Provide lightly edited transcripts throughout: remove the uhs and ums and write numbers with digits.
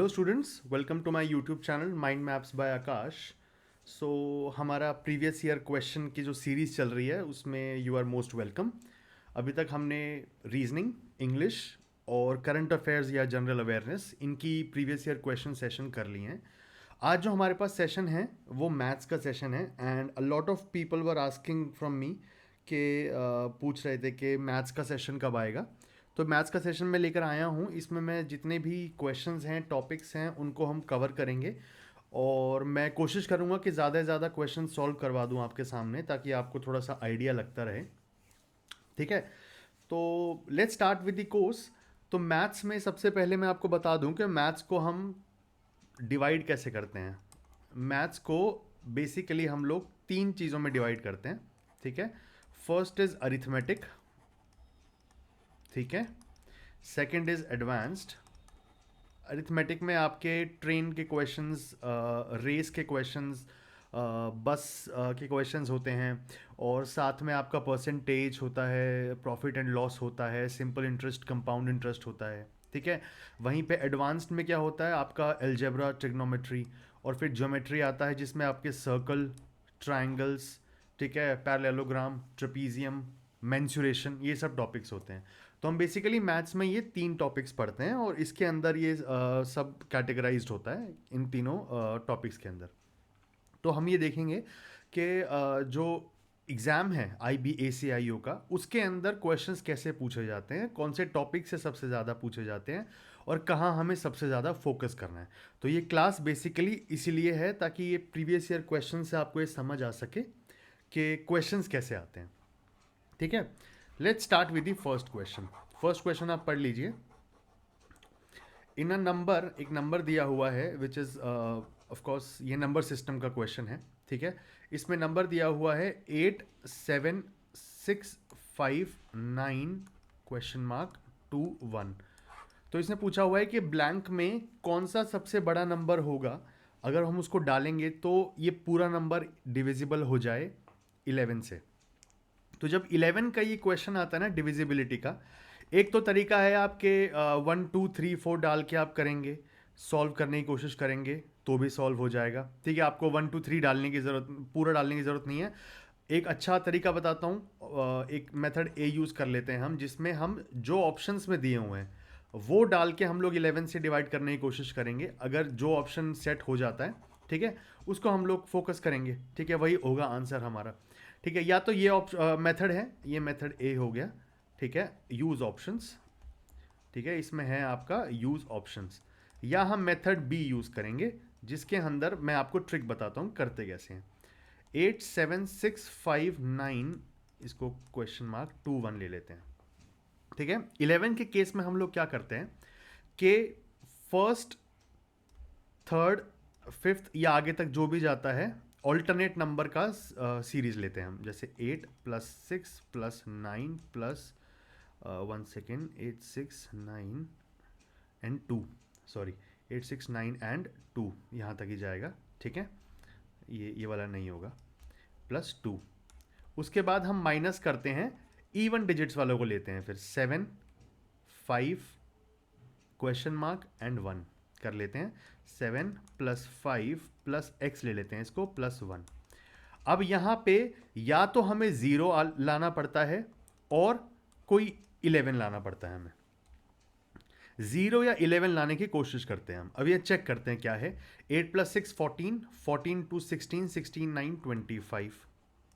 Students, welcome to my YouTube channel Mind Maps by Aakash. So हमारा previous year question की जो series चल रही है उसमें यू आर मोस्ट वेलकम। अभी तक हमने रीजनिंग, इंग्लिश और करंट अफेयर्स या जनरल अवेयरनेस इनकी प्रीवियस ईयर क्वेश्चन सेशन कर लिए हैं। आज जो हमारे पास सेशन है वो मैथ्स का सेशन है and a lot of people were asking from me कि पूछ रहे थे कि मैथ्स का सेशन कब आएगा। तो मैथ्स का सेशन मैं लेकर आया हूँ। इसमें मैं जितने भी क्वेश्चंस हैं, टॉपिक्स हैं, उनको हम कवर करेंगे और मैं कोशिश करूँगा कि ज़्यादा से ज़्यादा क्वेश्चन सॉल्व करवा दूँ आपके सामने, ताकि आपको थोड़ा सा आइडिया लगता रहे। ठीक है, तो let's start with the course. तो मैथ्स में सबसे पहले मैं आपको बता दूं कि मैथ्स को हम डिवाइड कैसे करते हैं। मैथ्स को बेसिकली हम लोग तीन चीज़ों में डिवाइड करते हैं। ठीक है, फर्स्ट इज अरिथमेटिक, ठीक है, सेकंड इज एडवांस्ड। अरिथमेटिक में आपके ट्रेन के क्वेश्चंस, रेस के क्वेश्चंस, बस के क्वेश्चंस होते हैं, और साथ में आपका परसेंटेज होता है, प्रॉफिट एंड लॉस होता है, सिंपल इंटरेस्ट, कंपाउंड इंटरेस्ट होता है। ठीक है, वहीं पे एडवांस्ड में क्या होता है, आपका एल्जेब्रा, ट्रिग्नोमेट्री, और फिर ज्योमेट्री आता है जिसमें आपके सर्कल, ट्राइंगल्स, ठीक है, पैरेललोग्राम, ट्रेपीजियम, मेंसुरेशन, ये सब टॉपिक्स होते हैं। तो हम बेसिकली मैथ्स में ये तीन टॉपिक्स पढ़ते हैं और इसके अंदर ये सब कैटेगराइज्ड होता है इन तीनों टॉपिक्स के अंदर। तो हम ये देखेंगे कि जो एग्ज़ाम है IBACIO का, उसके अंदर क्वेश्चंस कैसे पूछे जाते हैं, कौन से टॉपिक से सबसे ज़्यादा पूछे जाते हैं और कहाँ हमें सबसे ज़्यादा फोकस करना है। तो ये क्लास बेसिकली इसीलिए है ताकि ये प्रीवियस ईयर क्वेश्चन से आपको ये समझ आ सके कि क्वेश्चंस कैसे आते हैं। ठीक है, let's start with the first question. First question आप पढ़ लीजिए। इन अ नंबर, एक नंबर दिया हुआ है विच इज़ ऑफ कोर्स ये नंबर सिस्टम का क्वेश्चन है। ठीक है, इसमें नंबर दिया हुआ है 87659 क्वेश्चन मार्क 21। तो इसने पूछा हुआ है कि ब्लैंक में कौन सा सबसे बड़ा नंबर होगा, अगर हम उसको डालेंगे तो ये पूरा नंबर डिविजिबल हो जाए 11 से। तो जब 11 का ये क्वेश्चन आता है ना डिविजिबिलिटी का, एक तो तरीका है आपके 1 2 3 4 डाल के आप करेंगे, सॉल्व करने की कोशिश करेंगे तो भी सॉल्व हो जाएगा। ठीक है, आपको 1 2 3 डालने की ज़रूरत, पूरा डालने की ज़रूरत नहीं है। एक अच्छा तरीका बताता हूँ, एक मेथड ए यूज़ कर लेते हैं हम, जिसमें हम जो ऑप्शंस में दिए हुए हैं वो डाल के हम लोग 11 से डिवाइड करने की कोशिश करेंगे। अगर जो ऑप्शन सेट हो जाता है, ठीक है, उसको हम लोग फोकस करेंगे। ठीक है, वही होगा आंसर हमारा। ठीक है, या तो ये मेथड है, ये मेथड ए हो गया। ठीक है, यूज़ ऑप्शंस। ठीक है, इसमें है आपका यूज़ ऑप्शंस, या हम मेथड बी यूज़ करेंगे जिसके अंदर मैं आपको ट्रिक बताता हूँ करते कैसे हैं। 87659, इसको क्वेश्चन मार्क 21 ले लेते हैं। ठीक है, 11 के केस में हम लोग क्या करते हैं कि फर्स्ट, थर्ड, फिफ्थ या आगे तक जो भी जाता है ऑल्टरनेट नंबर का सीरीज लेते हैं हम। जैसे 8 + 6 + 9 plus 1 second, 8 6 9 and 2, sorry 8 6 9 and 2, यहाँ तक ही जाएगा। ठीक है, ये वाला नहीं होगा, +2। उसके बाद हम माइनस करते हैं, इवन डिजिट्स वालों को लेते हैं, फिर 7 5 क्वेश्चन मार्क एंड 1 कर लेते हैं। 7 + 5 + x ले लेते हैं इसको, +1। अब यहाँ पे या तो हमें 0 लाना पड़ता है और कोई 11 लाना पड़ता है हमें। 0 या 11 लाने की कोशिश करते हैं हम। अब ये चेक करते हैं क्या है। 8 + 6 14, 14 2 16, 16 9 25,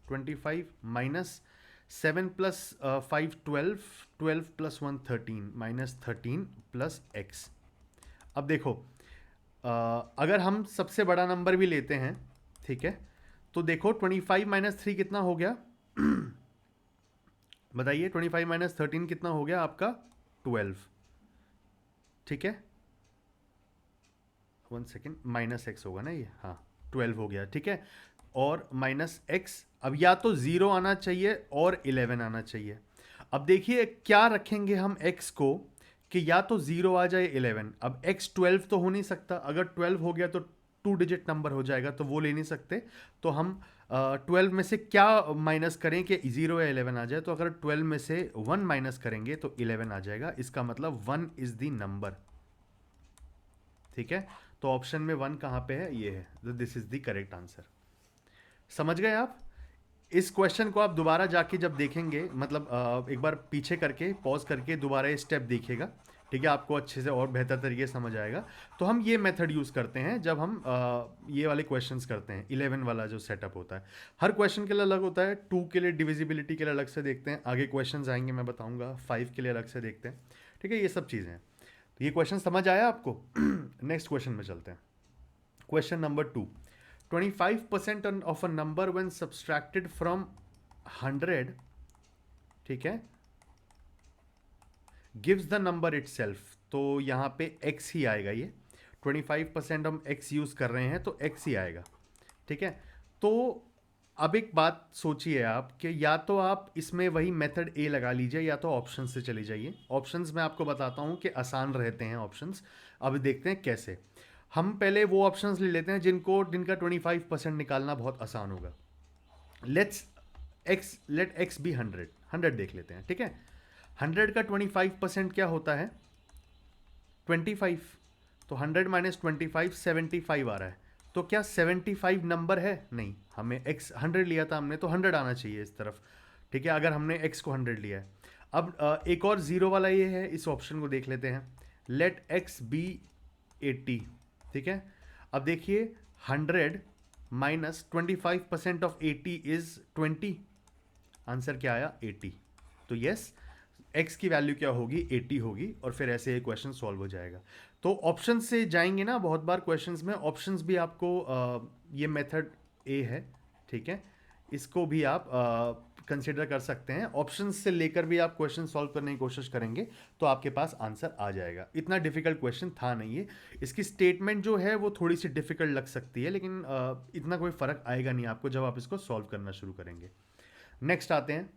25 माइनस 7 + 5 12, 12 + 1 13, -13 + x। अब देखो, अगर हम सबसे बड़ा नंबर भी लेते हैं, ठीक है, तो देखो 25 - 3 कितना हो गया, बताइए। 25 - 13 कितना हो गया आपका, 12। ठीक है, 1 सेकेंड, -x होगा ना ये, हाँ 12 हो गया। ठीक है, और -x, अब या तो 0 आना चाहिए और 11 आना चाहिए। अब देखिए क्या रखेंगे हम x को कि या तो 0 आ जाए 11। अब x 12 तो हो नहीं सकता, अगर 12 हो गया तो 2 डिजिट नंबर हो जाएगा, तो वो ले नहीं सकते। तो हम 12 में से क्या माइनस करें कि 0 या 11 आ जाए। तो अगर 12 में से 1 माइनस करेंगे तो 11 आ जाएगा। इसका मतलब 1 इज द नंबर। ठीक है, तो ऑप्शन में 1 कहाँ पे है, ये है, this is the correct answer. समझ गए आप? इस क्वेश्चन को आप दोबारा जाके जब देखेंगे, मतलब एक बार पीछे करके पॉज करके दोबारा ये स्टेप देखिएगा, ठीक है, आपको अच्छे से और बेहतर तरीके से समझ आएगा। तो हम ये मेथड यूज़ करते हैं जब हम ये वाले क्वेश्चंस करते हैं, 11 वाला जो सेटअप होता है। हर क्वेश्चन के लिए अलग होता है, 2 के लिए डिविजिबिलिटी के लिए अलग से देखते हैं, आगे क्वेश्चन आएंगे मैं बताऊंगा, 5 के लिए अलग से देखते हैं, ठीक है, ये सब चीज़ें हैं। तो ये क्वेश्चन समझ आया आपको? नेक्स्ट क्वेश्चन में चलते हैं। Question number 2, 25% of a number when subtracted from 100, ठीक है, gives the number itself। तो यहाँ पे x ही आएगा, ये 25% हम x यूज़ कर रहे हैं तो x ही आएगा, ठीक है। तो अब एक बात सोचिए आप कि या तो आप इसमें वही मेथड ए लगा लीजिए या तो ऑप्शन से चले जाइए। ऑप्शंस में आपको बताता हूँ कि आसान रहते हैं ऑप्शंस। अब देखते हैं कैसे। हम पहले वो ऑप्शंस ले लेते हैं जिनका 25% निकालना बहुत आसान होगा। लेट एक्स बी 100 देख लेते हैं, ठीक है। 100 का 25% क्या होता है, 25। तो 100 माइनस 25 75 आ रहा है। तो क्या 75 नंबर है? नहीं, हमें x 100 लिया था हमने, तो 100 आना चाहिए इस तरफ, ठीक है, अगर हमने x को 100 लिया है। अब एक और जीरो वाला ये है, इस ऑप्शन को देख लेते हैं। लेट x बी 80, ठीक है। अब देखिए 100 माइनस 25% ऑफ 80 इज 20। आंसर क्या आया? 80। तो यस, x की वैल्यू क्या होगी? 80 होगी, और फिर ऐसे ये क्वेश्चन सॉल्व हो जाएगा। तो ऑप्शन से जाएंगे ना, बहुत बार क्वेश्चंस में ऑप्शंस भी आपको ये मेथड ए है, ठीक है, इसको भी आप कंसिडर कर सकते हैं। ऑप्शंस से लेकर भी आप क्वेश्चन सॉल्व करने की कोशिश करेंगे तो आपके पास आंसर आ जाएगा। इतना डिफिकल्ट क्वेश्चन था नहीं ये। इसकी स्टेटमेंट जो है वो थोड़ी सी डिफिकल्ट लग सकती है, लेकिन इतना कोई फर्क आएगा नहीं आपको जब आप इसको सॉल्व करना शुरू करेंगे। नेक्स्ट आते हैं।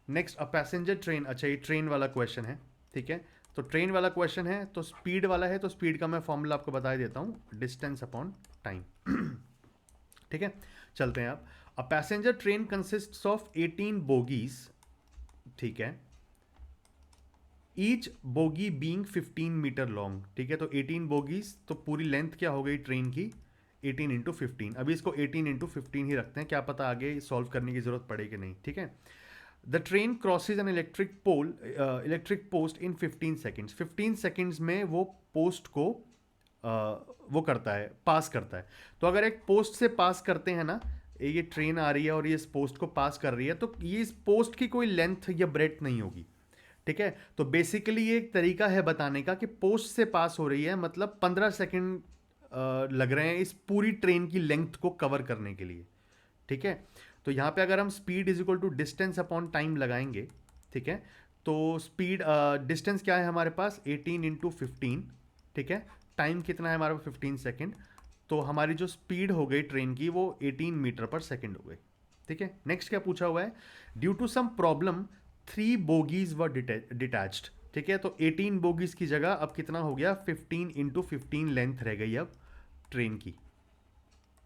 नेक्स्ट, अ पैसेंजर ट्रेन। अच्छा, ये ट्रेन वाला क्वेश्चन है, ठीक है। तो ट्रेन वाला क्वेश्चन है तो स्पीड वाला है, तो स्पीड का मैं फॉर्मूला आपको बता देता हूँ, डिस्टेंस अपॉन टाइम। ठीक है, चलते हैं आप। A passenger train consists of 18 bogies, ठीक है, each bogie being 15 metre long, ठीक है। तो 18 बोगीज, तो पूरी लेंथ क्या हो गई ट्रेन की? 18 इंटू 15। अभी इसको 18 इंटू 15 ही रखते हैं, क्या पता आगे सॉल्व करने की जरूरत पड़े कि नहीं, ठीक है। The train crosses an electric post in 15 seconds. 15 seconds में वो पोस्ट को वो करता है, पास करता है। तो अगर एक पोस्ट से पास करते हैं ना, ये ट्रेन आ रही है और ये इस पोस्ट को पास कर रही है, तो ये इस पोस्ट की कोई लेंथ या ब्रेड्थ नहीं होगी, ठीक है। तो बेसिकली ये एक तरीका है बताने का कि पोस्ट से पास हो रही है, मतलब 15 सेकेंड लग रहे हैं इस पूरी ट्रेन की लेंथ को कवर करने के लिए, ठीक है। तो यहाँ पे अगर हम speed is equal to distance upon time लगाएंगे, ठीक है, तो स्पीड डिस्टेंस क्या है हमारे पास? 18 इंटू 15, ठीक है। टाइम कितना है हमारे पास? 15 सेकेंड। तो हमारी जो स्पीड हो गई ट्रेन की वो 18 मीटर पर सेकेंड हो गई, ठीक है। नेक्स्ट क्या पूछा हुआ है? Due to some problem 3 bogies were detached, ठीक है। तो 18 बोगीज की जगह अब कितना हो गया? 15 इंटू 15 लेंथ रह गई अब ट्रेन की,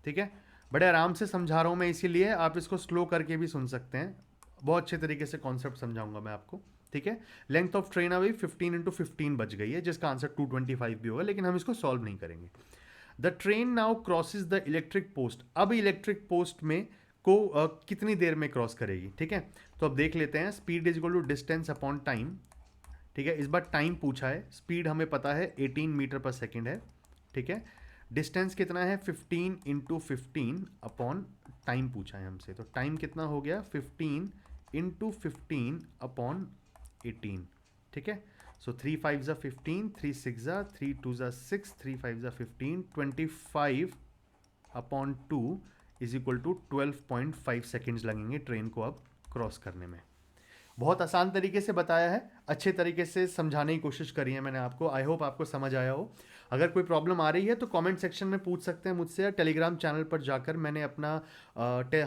ठीक है। बड़े आराम से समझा रहा हूँ मैं, इसीलिए आप इसको स्लो करके भी सुन सकते हैं। बहुत अच्छे तरीके से कॉन्सेप्ट समझाऊंगा मैं आपको, ठीक है। लेंथ ऑफ ट्रेन अभी 15 इंटू 15 बच गई है, जिसका आंसर 225 भी होगा, लेकिन हम इसको सॉल्व नहीं करेंगे। The train now crosses the electric post. अब इलेक्ट्रिक पोस्ट में को कितनी देर में क्रॉस करेगी, ठीक है। तो अब देख लेते हैं। Speed is equal to distance upon time, ठीक है। इस बार टाइम पूछा है, स्पीड हमें पता है 18 मीटर पर सेकेंड है, ठीक है। डिस्टेंस कितना है? 15 इंटू 15 अपॉन टाइम पूछा है हमसे, तो टाइम कितना हो गया? 15 इंटू 15 अपॉन 18, ठीक है। सो 3 5 ज़ा 15, 3 6 ज़ा 3 2 ज़ा 6, 3 5 ज़ा 15, 25 upon 2 is equal to 12.5 seconds लगेंगे ट्रेन को अब क्रॉस करने में। बहुत आसान तरीके से बताया है, अच्छे तरीके से समझाने की कोशिश करी है मैंने आपको। आई होप आपको समझ आया हो। अगर कोई प्रॉब्लम आ रही है तो कमेंट सेक्शन में पूछ सकते हैं मुझसे, या टेलीग्राम चैनल पर जाकर मैंने अपना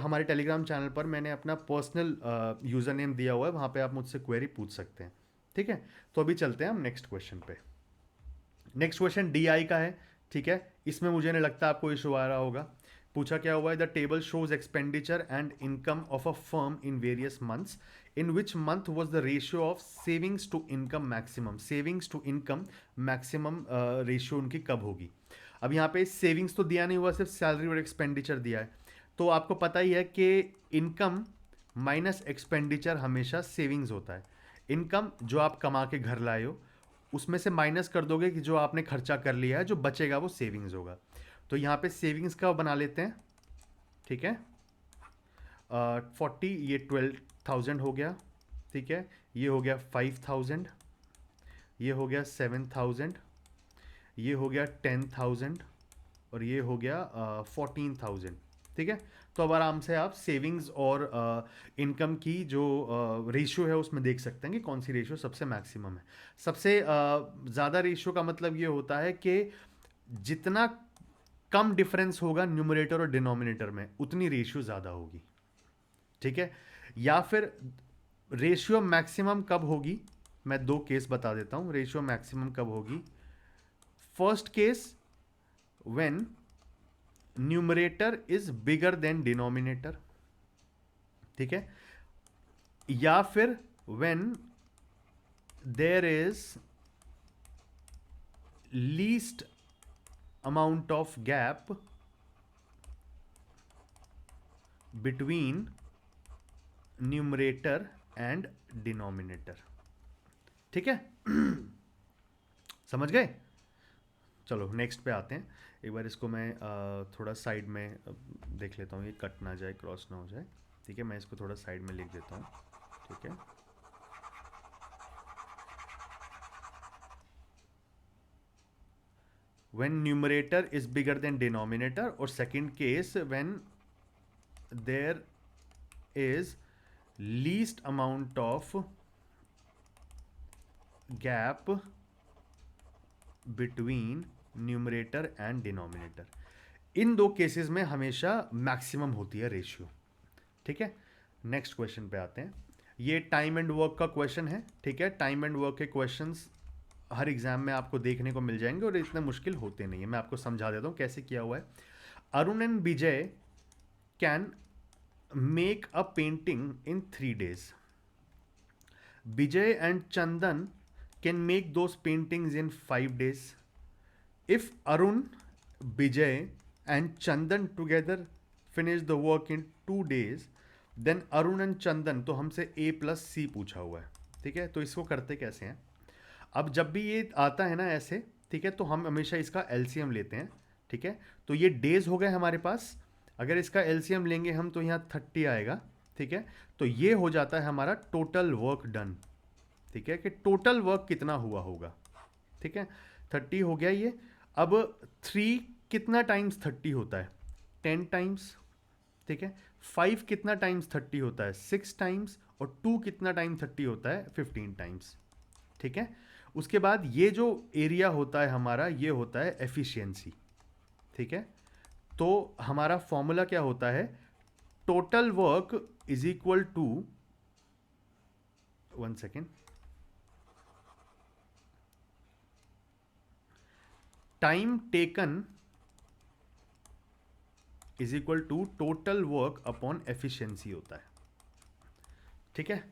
हमारे टेलीग्राम चैनल पर मैंने अपना पर्सनल यूज़र नेम दिया हुआ है, वहाँ पे आप मुझसे क्वेरी पूछ सकते हैं, ठीक है। तो अभी चलते हैं हम नेक्स्ट क्वेश्चन पे। नेक्स्ट क्वेश्चन DI का है, ठीक है। इसमें मुझे नहीं लगता आपको इशू आ रहा होगा। पूछा क्या हुआ है? The table shows expenditure and income of a firm in various months, in which month was the ratio of savings to income maximum. Savings to income maximum ratio उनकी कब होगी? अब यहाँ पे सेविंग्स तो दिया नहीं हुआ, सिर्फ सैलरी और एक्सपेंडिचर दिया है। तो आपको पता ही है कि इनकम माइनस एक्सपेंडिचर हमेशा सेविंग्स होता है। इनकम जो आप कमा के घर लाए हो उसमें से माइनस कर दोगे कि जो आपने खर्चा कर लिया है, जो बचेगा वो सेविंग्स होगा। तो यहाँ पे सेविंग्स का बना लेते हैं, ठीक है। 40, ये 12,000 हो गया, ठीक है। ये हो गया 5,000, ये हो गया 7,000, ये हो गया 10,000 और ये हो गया 14,000, ठीक है। तो अब आराम से आप सेविंग्स और इनकम की जो रेशियो है उसमें देख सकते हैं कि कौन सी रेशियो सबसे मैक्सिमम है। सबसे ज़्यादा रेशियो का मतलब ये होता है कि जितना कम डिफरेंस होगा न्यूमरेटर और डिनोमिनेटर में उतनी रेशियो ज़्यादा होगी, ठीक है। या फिर रेशियो मैक्सिमम कब होगी, मैं दो केस बता देता हूँ रेशियो मैक्सिमम कब होगी। First case when numerator is bigger than denominator, ठीक है। या फिर when there is least amount of gap between numerator and denominator, ठीक है। समझ गए। चलो नेक्स्ट पे आते हैं। एक बार इसको मैं थोड़ा साइड में देख लेता हूँ, ये कट ना जाए, क्रॉस ना हो जाए, ठीक है। मैं इसको थोड़ा साइड में लिख देता हूँ, ठीक है। When numerator is bigger than denominator, और second case when there is least amount of gap between numerator and denominator. इन दो केसेस में हमेशा मैक्सिमम होती है रेशियो, ठीक है। नेक्स्ट क्वेश्चन पे आते हैं। ये टाइम एंड वर्क का क्वेश्चन है, ठीक है। टाइम एंड वर्क के क्वेश्चंस हर एग्जाम में आपको देखने को मिल जाएंगे और इतने मुश्किल होते नहीं है। मैं आपको समझा देता हूँ कैसे किया हुआ है। Arun and Vijay can make a painting in 3 days. Vijay and Chandan can make those paintings in 5 days. If Arun, Vijay and Chandan together finish the work in 2 days, then Arun and Chandan, तो हमसे A plus C पूछा हुआ है, ठीक है। तो इसको करते कैसे हैं, अब जब भी ये आता है ना ऐसे, ठीक है, तो हम हमेशा इसका एलसीएम लेते हैं, ठीक है। तो ये डेज हो गए हमारे पास, अगर इसका एलसीएम लेंगे हम तो यहाँ 30 आएगा, ठीक है। तो ये हो जाता है हमारा टोटल वर्क डन, ठीक है, कि टोटल वर्क कितना हुआ होगा, ठीक है। 30 हो गया ये। अब 3 कितना टाइम्स 30 होता है, 10 टाइम्स, ठीक है। 5 कितना टाइम्स 30 होता है, 6 टाइम्स। और 2 कितना टाइम 30 होता है, 15 टाइम्स, ठीक है। उसके बाद ये जो एरिया होता है हमारा, ये होता है एफिशिएंसी, ठीक है। तो हमारा फॉर्मूला क्या होता है, total work is equal to, 1 second, time taken is equal to total work upon efficiency होता है, ठीक है।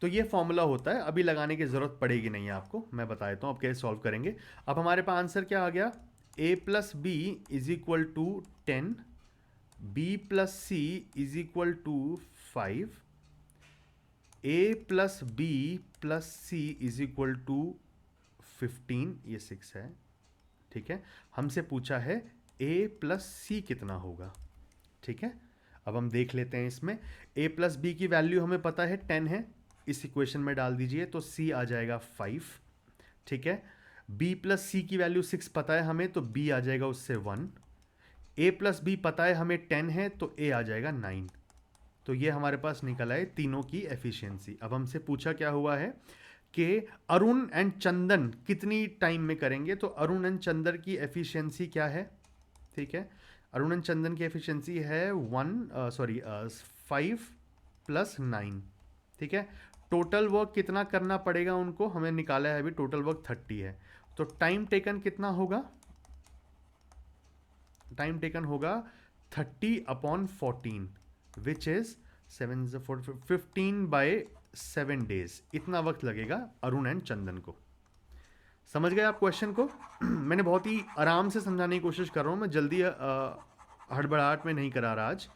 तो ये फॉर्मूला होता है, अभी लगाने की जरूरत पड़ेगी नहीं है आपको, मैं बता देता हूँ अब कैसे सॉल्व करेंगे। अब हमारे पास आंसर क्या आ गया, a plus b is equal to 10, b plus c is equal to 5, a plus B plus c is equal to 15, ये 6 है, ठीक है। हमसे पूछा है a प्लस सी कितना होगा, ठीक है। अब हम देख लेते हैं इसमें, a प्लस बी की वैल्यू हमें पता है 10 है, इस इक्वेशन में डाल दीजिए तो c आ जाएगा 5, ठीक है। b प्लस सी की वैल्यू 6 पता है हमें, तो b आ जाएगा उससे 1। a प्लस बी पता है हमें 10 है, तो a आ जाएगा 9। तो ये हमारे पास निकल आए तीनों की एफिशिएंसी। अब हमसे पूछा क्या हुआ है कि अरुण एंड चंदन कितनी टाइम में करेंगे, तो अरुण एंड चंदन की एफिशिएंसी क्या है, ठीक है। अरुण एंड चंदन की एफिशिएंसी है 5 प्लस 9, ठीक है। टोटल वर्क कितना करना पड़ेगा उनको, हमें निकाला है अभी, टोटल वर्क 30 है। तो टाइम टेकन कितना होगा, टाइम टेकन होगा 30 upon 14, which is 15 by 7 days। इतना वक्त लगेगा अरुण एंड चंदन को, समझ गए आप क्वेश्चन को? मैंने बहुत ही आराम से समझाने की कोशिश कर रहा हूँ, मैं जल्दी हड़बड़ाहट में नहीं करा रहा आज,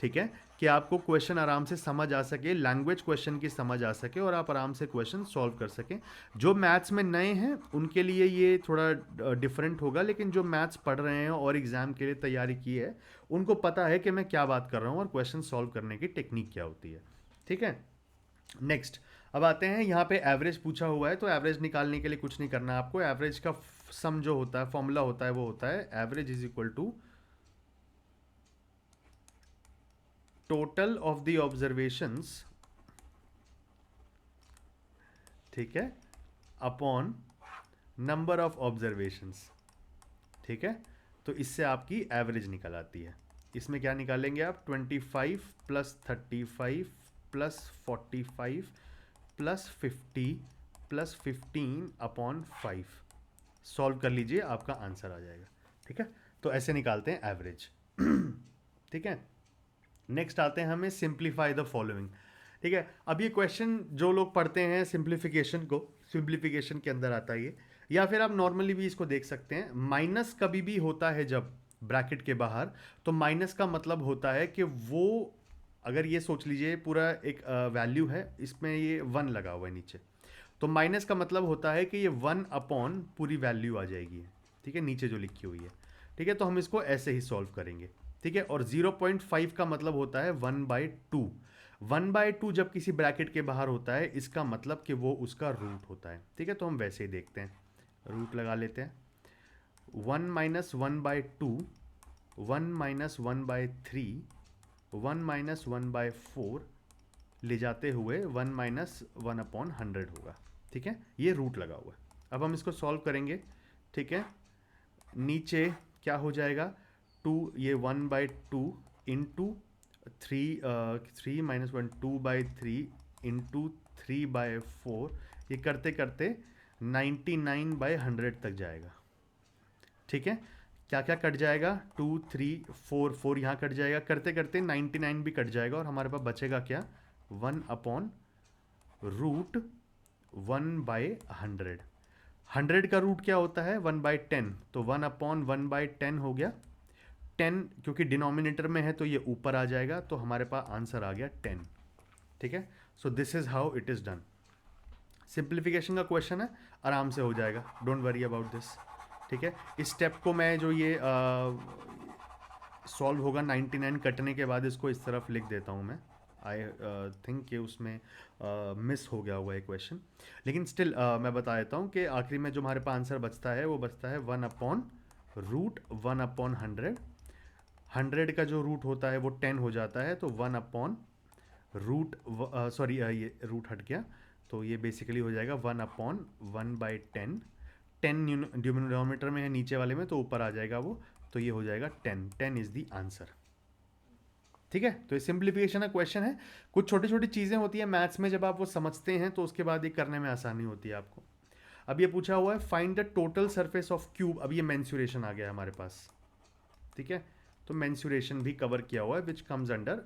ठीक है, कि आपको क्वेश्चन आराम से समझ आ सके, लैंग्वेज क्वेश्चन की समझ आ सके और आप आराम से क्वेश्चन सॉल्व कर सकें। जो मैथ्स में नए हैं उनके लिए ये थोड़ा डिफरेंट होगा, लेकिन जो मैथ्स पढ़ रहे हैं और एग्ज़ाम के लिए तैयारी की है उनको पता है कि मैं क्या बात कर रहा हूँ और क्वेश्चन सॉल्व करने की टेक्निक क्या होती है, ठीक है। नेक्स्ट, अब आते हैं यहाँ पे एवरेज पूछा हुआ है, तो एवरेज निकालने के लिए कुछ नहीं करना है आपको। एवरेज का सम जो होता है, फॉर्मूला होता है, वो होता है average is equal to total of the observations, ठीक है, अपॉन नंबर ऑफ ऑब्जर्वेशंस, ठीक है। तो इससे आपकी एवरेज निकल आती है। इसमें क्या निकालेंगे आप? 25 plus 35 plus 45 plus 50 plus 15 upon 5, solve कर लीजिए, आपका आंसर आ जाएगा, ठीक है। तो ऐसे निकालते हैं एवरेज, ठीक है। नेक्स्ट आते हैं हमें सिंप्लीफाई द फॉलोइंग, ठीक है। अब ये क्वेश्चन जो लोग पढ़ते हैं सिंप्लीफिकेशन को, सिंप्लीफिकेशन के अंदर आता है ये, या फिर आप नॉर्मली भी इसको देख सकते हैं। माइनस कभी भी होता है जब ब्रैकेट के बाहर, तो माइनस का मतलब होता है कि वो, अगर ये सोच लीजिए पूरा एक वैल्यू है, इसमें ये 1 लगा हुआ है नीचे, तो माइनस का मतलब होता है कि ये 1 अपॉन पूरी वैल्यू आ जाएगी, ठीक है, नीचे जो लिखी हुई है, ठीक है। तो हम इसको ऐसे ही सॉल्व करेंगे, ठीक है। और 0.5 का मतलब होता है 1/2। 1/2 जब किसी ब्रैकेट के बाहर होता है, इसका मतलब कि वो उसका रूट होता है, ठीक है। तो हम वैसे ही देखते हैं, रूट लगा लेते हैं। 1 माइनस 1/2, 1 माइनस 1/3, 1 माइनस 1/4 ले जाते हुए 1 माइनस 1/100 होगा, ठीक है। ये रूट लगा हुआ है। अब हम इसको सॉल्व करेंगे, ठीक है। नीचे क्या हो जाएगा? 2, ये 1/2 इंटू 3 माइनस 1, 2/3 इंटू 3/4, ये करते करते 99/100 तक जाएगा, ठीक है। क्या क्या कट जाएगा? 2 3 4, 4 यहाँ कट जाएगा, करते करते 99 भी कट जाएगा और हमारे पास बचेगा क्या? 1 अपॉन रूट 1/100। 100 का रूट क्या होता है? 1/10, तो 1 अपॉन 1/10 हो गया। 10 क्योंकि डिनोमिनेटर में है तो ये ऊपर आ जाएगा, तो हमारे पास आंसर आ गया 10, ठीक है। So this is how it is done. Simplification का क्वेश्चन है, आराम से हो जाएगा, डोंट वरी अबाउट दिस, ठीक है। इस स्टेप को मैं जो ये सॉल्व होगा 99 कटने के बाद, इसको इस तरफ लिख देता हूँ मैं। आई थिंक कि उसमें मिस हो गया हुआ है क्वेश्चन, लेकिन स्टिल मैं बता देता हूँ कि आखिरी में जो हमारे पास आंसर बचता है वो बचता है 1 अपॉन रूट 1/100। 100 का जो रूट होता है वो 10 हो जाता है, तो 1 अपॉन रूट, सॉरी ये रूट हट गया, तो ये बेसिकली हो जाएगा 1 अपॉन 1/10। 10 डिनोमिनेटर में है, नीचे वाले में, तो ऊपर आ जाएगा वो, तो ये हो जाएगा 10। 10 इज द आंसर, ठीक है। तो ये सिंप्लीफिकेशन का क्वेश्चन है। कुछ छोटी छोटी चीज़ें होती हैं मैथ्स में, जब आप वो समझते हैं तो उसके बाद ये करने में आसानी होती है आपको। अब ये पूछा हुआ है find the total surface of cube. अब ये मेंसुरेशन आ गया हमारे पास, ठीक है। तो मेंसुरेशन भी कवर किया हुआ है, which comes under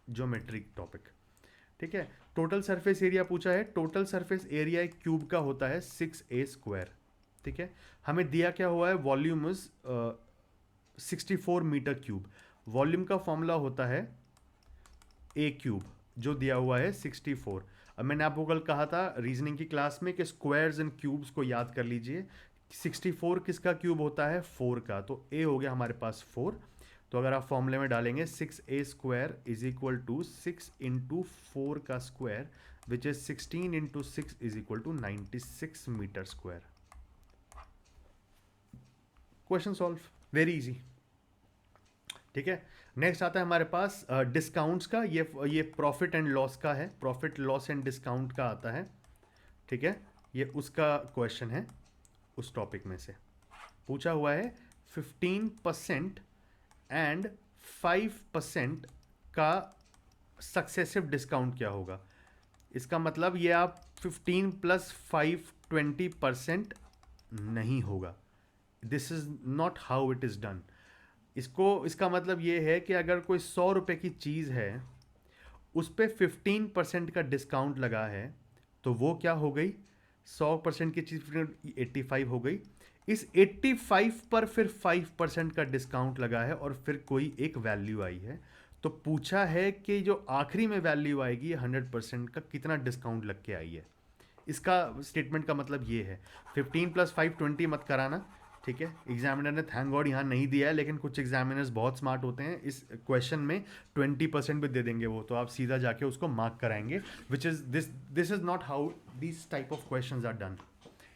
geometric topic, ठीक है। टोटल सरफेस एरिया पूछा है। टोटल सरफेस एरिया एक क्यूब का होता है 6a², ठीक है। हमें दिया क्या हुआ है? Volume is 64 metre cube. Volume का फॉर्मूला होता है ए क्यूब, जो दिया हुआ है 64। अब मैंने आपको कल कहा था रीजनिंग की क्लास में कि स्क्वायर्स एंड क्यूब्स को याद कर लीजिए। 64 किसका क्यूब होता है? 4 का, तो ए हो गया हमारे पास 4। तो अगर आप फॉर्मूले में डालेंगे 6a² is equal to 6 into 4 का square, which is 16 into 6 is equal to 96 metre square. Question solve, very easy, ठीक है। नेक्स्ट आता है हमारे पास डिस्काउंट्स का। ये प्रॉफिट एंड लॉस का है, प्रॉफिट लॉस एंड डिस्काउंट का आता है, ठीक है। ये उसका क्वेश्चन है, उस टॉपिक में से पूछा हुआ है। 15% एंड 5% का सक्सेसिव डिस्काउंट क्या होगा? इसका मतलब ये आप 15 + 5 20% नहीं होगा। This is not how it is done. इसका मतलब ये है कि अगर कोई 100 रुपये की चीज़ है, उस पर 15% का डिस्काउंट लगा है, तो वो क्या हो गई? 100% की चीज़ 85 हो गई। इस 85 पर फिर 5% का डिस्काउंट लगा है और फिर कोई एक वैल्यू आई है। तो पूछा है कि जो आखिरी में वैल्यू आएगी 100% का कितना डिस्काउंट लग के आई है। इसका स्टेटमेंट का मतलब ये है 15 + 5 20 मत कराना, ठीक है। एग्जामिनर ने थैंक गॉड यहाँ नहीं दिया है, लेकिन कुछ एग्जामिनर्स बहुत स्मार्ट होते हैं, इस क्वेश्चन में 20% भी दे देंगे वो, तो आप सीधा जाके उसको मार्क कराएंगे, which is this is not how this type of question are done,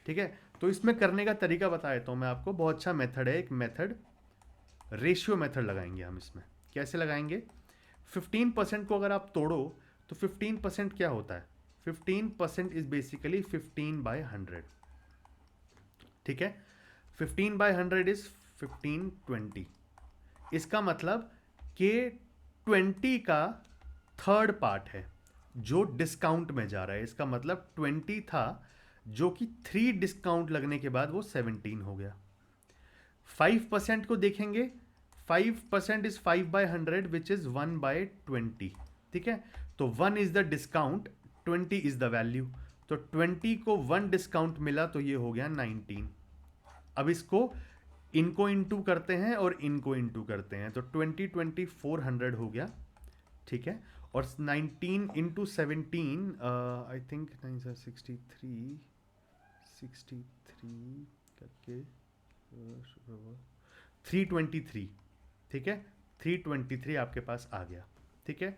ठीक है। तो इसमें करने का तरीका बता देता हूँ मैं आपको, बहुत अच्छा मेथड है, एक मेथड रेशियो मेथड लगाएंगे हम इसमें। कैसे लगाएंगे? 15% को अगर आप तोड़ो तो 15% क्या होता है? 15% इज बेसिकली 15/100, ठीक है। 15/100 इज 1520। इसका मतलब कि 20 का थर्ड पार्ट है जो डिस्काउंट में जा रहा है। इसका मतलब 20 था जो कि 3 डिस्काउंट लगने के बाद वो 17 हो गया। 5% को देखेंगे, 5% इज 5/100 विच इज 1/20, ठीक है। तो 1 is the discount, 20 is the value. तो 20 को 1 डिस्काउंट मिला तो ये हो गया 19। अब इसको इनको इनटू करते हैं और इनको इनटू करते हैं, तो 20 20 400 हो गया, ठीक है। और 19 इंटू 17 आई थिंक 63 करके 323, ठीक है। 323 आपके पास आ गया, ठीक है।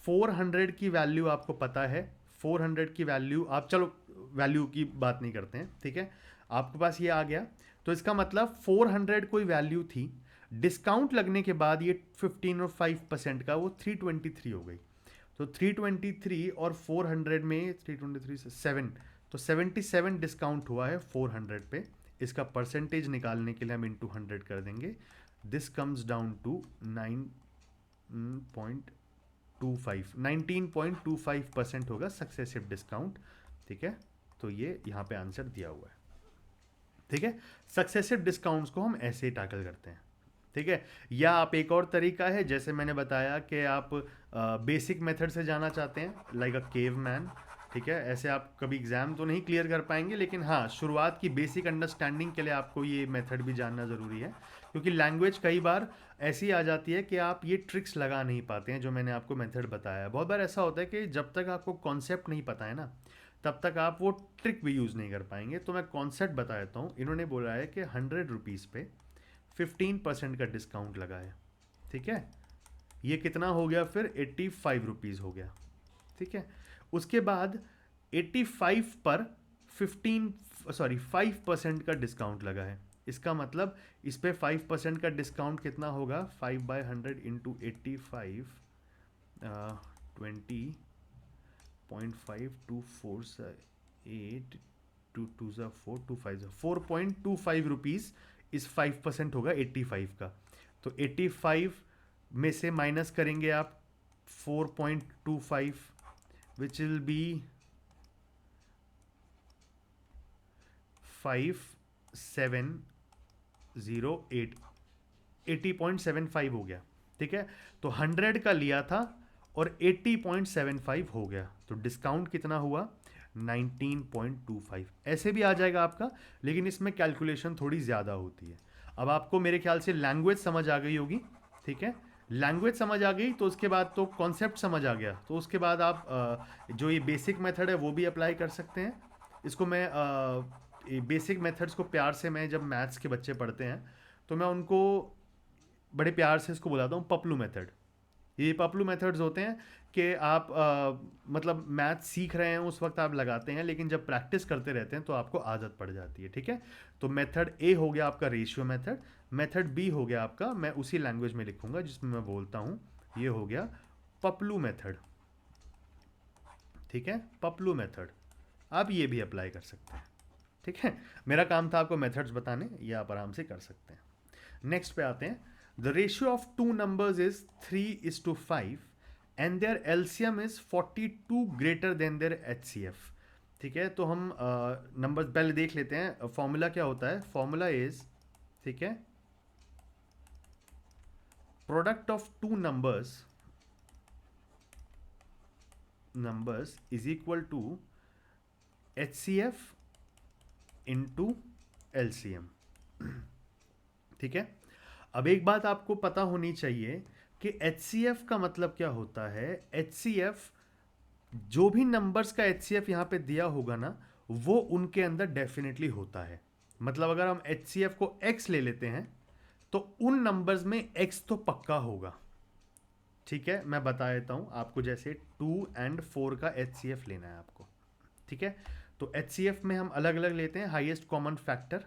400 की वैल्यू आपको पता है, 400 की वैल्यू आप, चलो वैल्यू की बात नहीं करते हैं, ठीक है। आपके पास ये आ गया, तो इसका मतलब 400 कोई वैल्यू थी, डिस्काउंट लगने के बाद ये 15 और 5% का वो 323 हो गई। तो 323 और 400 में 323 से 7, तो 77 डिस्काउंट हुआ है 400 पे। इसका परसेंटेज निकालने के लिए हम इंटू 100 कर देंगे। दिस कम्स डाउन टू 19.25% होगा सक्सेसिव डिस्काउंट, ठीक है। तो ये यहाँ पे आंसर दिया हुआ है, ठीक है। सक्सेसिव डिस्काउंट्स को हम ऐसे ही टैकल करते हैं, ठीक है। या आप एक और तरीका है, जैसे मैंने बताया कि आप बेसिक मेथड से जाना चाहते हैं, लाइक अ केव मैन, ठीक है। ऐसे आप कभी एग्जाम तो नहीं क्लियर कर पाएंगे, लेकिन हाँ शुरुआत की बेसिक अंडरस्टैंडिंग के लिए आपको ये मेथड भी जानना ज़रूरी है, क्योंकि लैंग्वेज कई बार ऐसी आ जाती है कि आप ये ट्रिक्स लगा नहीं पाते हैं जो मैंने आपको मेथड बताया है। बहुत बार ऐसा होता है कि जब तक आपको कॉन्सेप्ट नहीं पता है ना, तब तक आप वो ट्रिक भी यूज़ नहीं कर पाएंगे। तो मैं कॉन्सेप्ट बता देता हूँ। इन्होंने बोला है कि 100 रुपीज़ पे 15% का डिस्काउंट लगा है, ठीक है। ये कितना हो गया फिर? 85 रुपीज़ हो गया, ठीक है। उसके बाद 85 पर 5% का डिस्काउंट लगा है। इसका मतलब इस पे 5% का डिस्काउंट कितना होगा? 5/100 इंटू 85, 20.524 8 2 ज़ा 4 2 5 ज़ा 4.25 रुपीज़ इस 5% होगा 85 का। तो 85 में से माइनस करेंगे आप 4.25, विच विल बी 5708, 80.75 हो गया, ठीक है। तो 100 का लिया था और 80.75 हो गया, तो डिस्काउंट कितना हुआ? 19.25। ऐसे भी आ जाएगा आपका, लेकिन इसमें कैलकुलेशन थोड़ी ज़्यादा होती है। अब आपको मेरे ख्याल से लैंग्वेज समझ आ गई होगी, ठीक है। लैंग्वेज समझ आ गई तो उसके बाद तो कॉन्सेप्ट समझ आ गया, तो उसके बाद आप जो ये बेसिक मेथड है वो भी अप्लाई कर सकते हैं। इसको मैं बेसिक मेथड्स को प्यार से, मैं जब मैथ्स के बच्चे पढ़ते हैं तो मैं उनको बड़े प्यार से इसको बुलाता हूँ पपलू मेथड। ये पपलू मेथड्स होते हैं कि आप मतलब मैथ सीख रहे हैं उस वक्त आप लगाते हैं, लेकिन जब प्रैक्टिस करते रहते हैं तो आपको आदत पड़ जाती है, ठीक है। तो मेथड ए हो गया आपका रेशियो मेथड, मेथड बी हो गया आपका, मैं उसी लैंग्वेज में लिखूंगा जिसमें मैं बोलता हूँ, ये हो गया पपलू मेथड, ठीक है। पपलू मेथड आप ये भी अप्लाई कर सकते हैं, ठीक है। मेरा काम था आपको मेथड्स बताने, ये आप आराम से कर सकते हैं। नेक्स्ट पे आते हैं। The ratio of two numbers is 3:5 and their LCM is 42 greater than their HCF, ठीक है। तो हम नंबर्स पहले देख लेते हैं। फॉर्मूला क्या होता है? फॉर्मूला इज, ठीक है, product of two numbers is equal to HCF into LCM. ठीक है, अब एक बात आपको पता होनी चाहिए कि HCF का मतलब क्या होता है। HCF, जो भी नंबर्स का HCF यहाँ पे दिया होगा ना, वो उनके अंदर डेफिनेटली होता है। मतलब अगर हम HCF को x ले लेते हैं तो उन नंबर्स में x तो पक्का होगा। ठीक है, मैं बता देता हूँ आपको, जैसे 2 और 4 का HCF लेना है आपको। ठीक है, तो HCF में हम अलग अलग लेते हैं, हाईएस्ट कॉमन फैक्टर।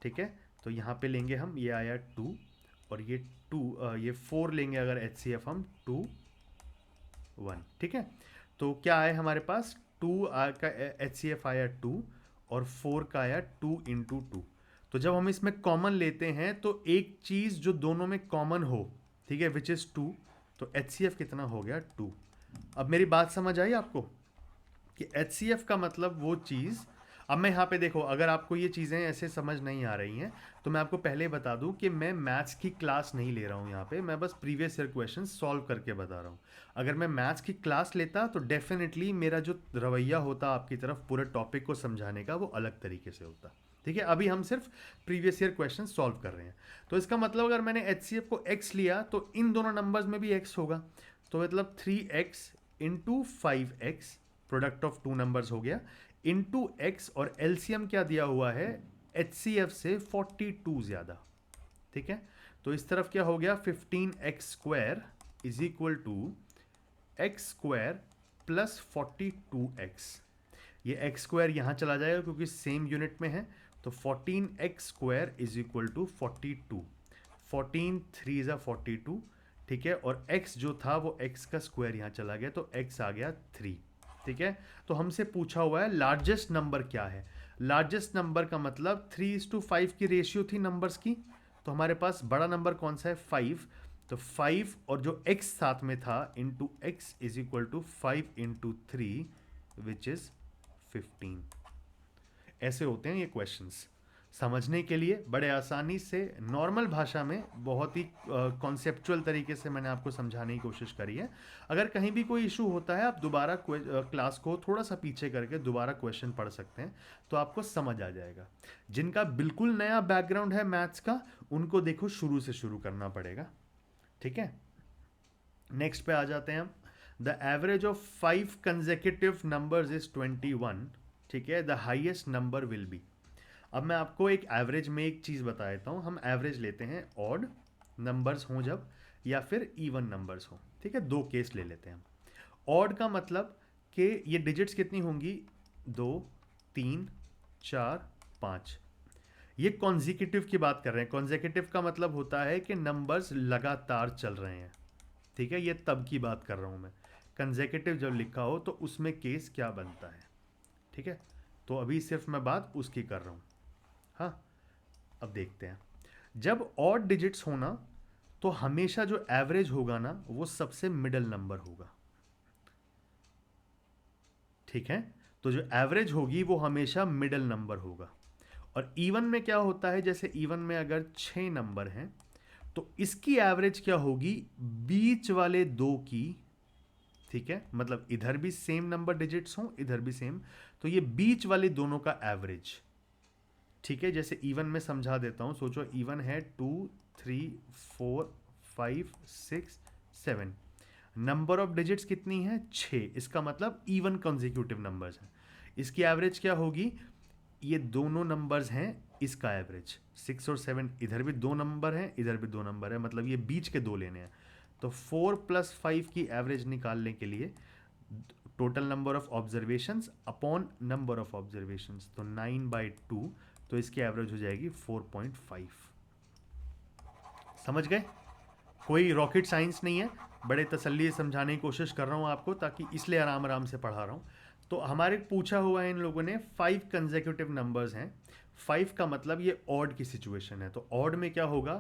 ठीक है, तो यहाँ पे लेंगे हम, ये आया 2 और ये 2, ये 4 लेंगे अगर HCF हम 2 1। ठीक है, तो क्या आया हमारे पास, 2 का HCF आया 2 और 4 का आया 2 इंटू 2। तो जब हम इसमें कॉमन लेते हैं तो एक चीज़ जो दोनों में कॉमन हो, ठीक है, विच इज़ 2, तो HCF कितना हो गया 2। अब मेरी बात समझ आई आपको कि HCF का मतलब वो चीज़। अब मैं यहाँ पे देखो, अगर आपको ये चीज़ें ऐसे समझ नहीं आ रही हैं तो मैं आपको पहले बता दूं कि मैं मैथ्स की क्लास नहीं ले रहा हूँ यहाँ पे, मैं बस प्रीवियस ईयर क्वेश्चन सॉल्व करके बता रहा हूँ। अगर मैं मैथ्स की क्लास लेता तो डेफिनेटली मेरा जो रवैया होता आपकी तरफ पूरे टॉपिक को समझाने का, वो अलग तरीके से होता। ठीक है, अभी हम सिर्फ प्रीवियस ईयर क्वेश्चन सॉल्व कर रहे हैं। तो इसका मतलब अगर मैंने HCF को x लिया तो इन दोनों नंबर्स में भी x होगा, तो मतलब 3x into 5x, product of two numbers हो गया, इंटू x, और एलसीएम क्या दिया हुआ है HCF से 42 ज़्यादा। ठीक है, तो इस तरफ क्या हो गया, 15x square is equal to x square plus 42x। ये एक्स स्क्वायर यहाँ चला जाएगा क्योंकि सेम यूनिट में है, तो 14x square is equal to 42। 14 3 ज़ा 42। ठीक है, और x जो था वो x का स्क्वायर यहाँ चला गया, तो x आ गया 3। ठीक है, तो हमसे पूछा हुआ है लार्जेस्ट नंबर क्या है। लार्जेस्ट नंबर का मतलब 3:5 की रेशियो थी नंबर्स की, तो हमारे पास बड़ा नंबर कौन सा है 5। तो 5 और जो x साथ में था into x is equal to 5 into 3 which is 15। ऐसे होते हैं ये क्वेश्चंस। समझने के लिए बड़े आसानी से नॉर्मल भाषा में बहुत ही कॉन्सेप्चुअल तरीके से मैंने आपको समझाने की कोशिश करी है। अगर कहीं भी कोई इशू होता है आप दोबारा क्लास को थोड़ा सा पीछे करके दोबारा क्वेश्चन पढ़ सकते हैं, तो आपको समझ आ जाएगा। जिनका बिल्कुल नया बैकग्राउंड है मैथ्स का, उनको देखो शुरू से शुरू करना पड़ेगा। ठीक है, नेक्स्ट पे आ जाते हैं हम। The average of 5 consecutive numbers is 21। ठीक है, the highest number will be. अब मैं आपको एक एवरेज में एक चीज़ बता देता हूँ। हम एवरेज लेते हैं ऑड नंबर्स हों जब, या फिर इवन नंबर्स हों। ठीक है, दो केस ले लेते हैं हम। ऑड का मतलब कि ये डिजिट्स कितनी होंगी, 2 3 4 5। ये कॉन्जिक्यूटिव की बात कर रहे हैं। कॉन्जिक्यूटिव का मतलब होता है कि नंबर्स लगातार चल रहे हैं। ठीक है, ये तब की बात कर रहा हूँ मैं। कंसेक्यूटिव जब लिखा हो तो उसमें केस क्या बनता है। ठीक है, तो अभी सिर्फ मैं बात उसकी कर रहा हूँ। हाँ, अब देखते हैं। जब ऑड डिजिट्स होना तो हमेशा जो एवरेज होगा ना वो सबसे मिडल नंबर होगा। ठीक है, तो जो एवरेज होगी वो हमेशा मिडल नंबर होगा। और इवन में क्या होता है, जैसे इवन में अगर 6 नंबर हैं तो इसकी एवरेज क्या होगी, बीच वाले दो की। ठीक है, मतलब इधर भी सेम नंबर डिजिट्स हों, इधर भी सेम, तो ये बीच वाले दोनों का एवरेज। ठीक है, जैसे इवन में समझा देता हूं। सोचो इवन है 2 3 4 5 6 7। नंबर ऑफ डिजिट्स कितनी है, 6। इसका मतलब इवन कॉन्जिक्यूटिव नंबर्स हैं। इसकी एवरेज क्या होगी, ये दोनों नंबर्स हैं, इसका एवरेज 6 और 7। इधर भी दो नंबर हैं, इधर भी दो नंबर है, मतलब ये बीच के दो लेने हैं। तो 4 + 5 की एवरेज निकालने के लिए total number of observations upon number of observations, तो 9/2, तो इसकी एवरेज हो जाएगी 4.5। समझ गए, कोई रॉकेट साइंस नहीं है, बड़े तसल्ली से समझाने की कोशिश कर रहा हूँ आपको, ताकि इसलिए आराम आराम से पढ़ा रहा हूँ। तो हमारे पूछा हुआ है इन लोगों ने 5 कंसेक्यूटिव नंबर्स हैं। 5 का मतलब ये ऑड की सिचुएशन है, तो ऑड में क्या होगा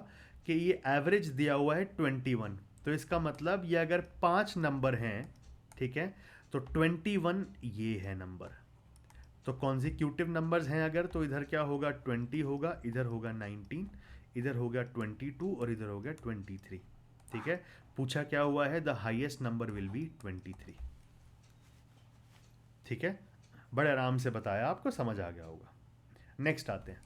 कि ये एवरेज दिया हुआ है 21। तो इसका मतलब ये अगर 5 नंबर हैं, ठीक है, तो 21 ये है नंबर। तो कॉन्जिक्यूटिव नंबर्स हैं अगर, तो इधर क्या होगा 20 होगा, इधर होगा 19, इधर हो गया 22 और इधर हो गया 23। ठीक है, पूछा क्या हुआ है, the highest number will be 23। ठीक है, बड़े आराम से बताया, आपको समझ आ गया होगा। नेक्स्ट आते हैं,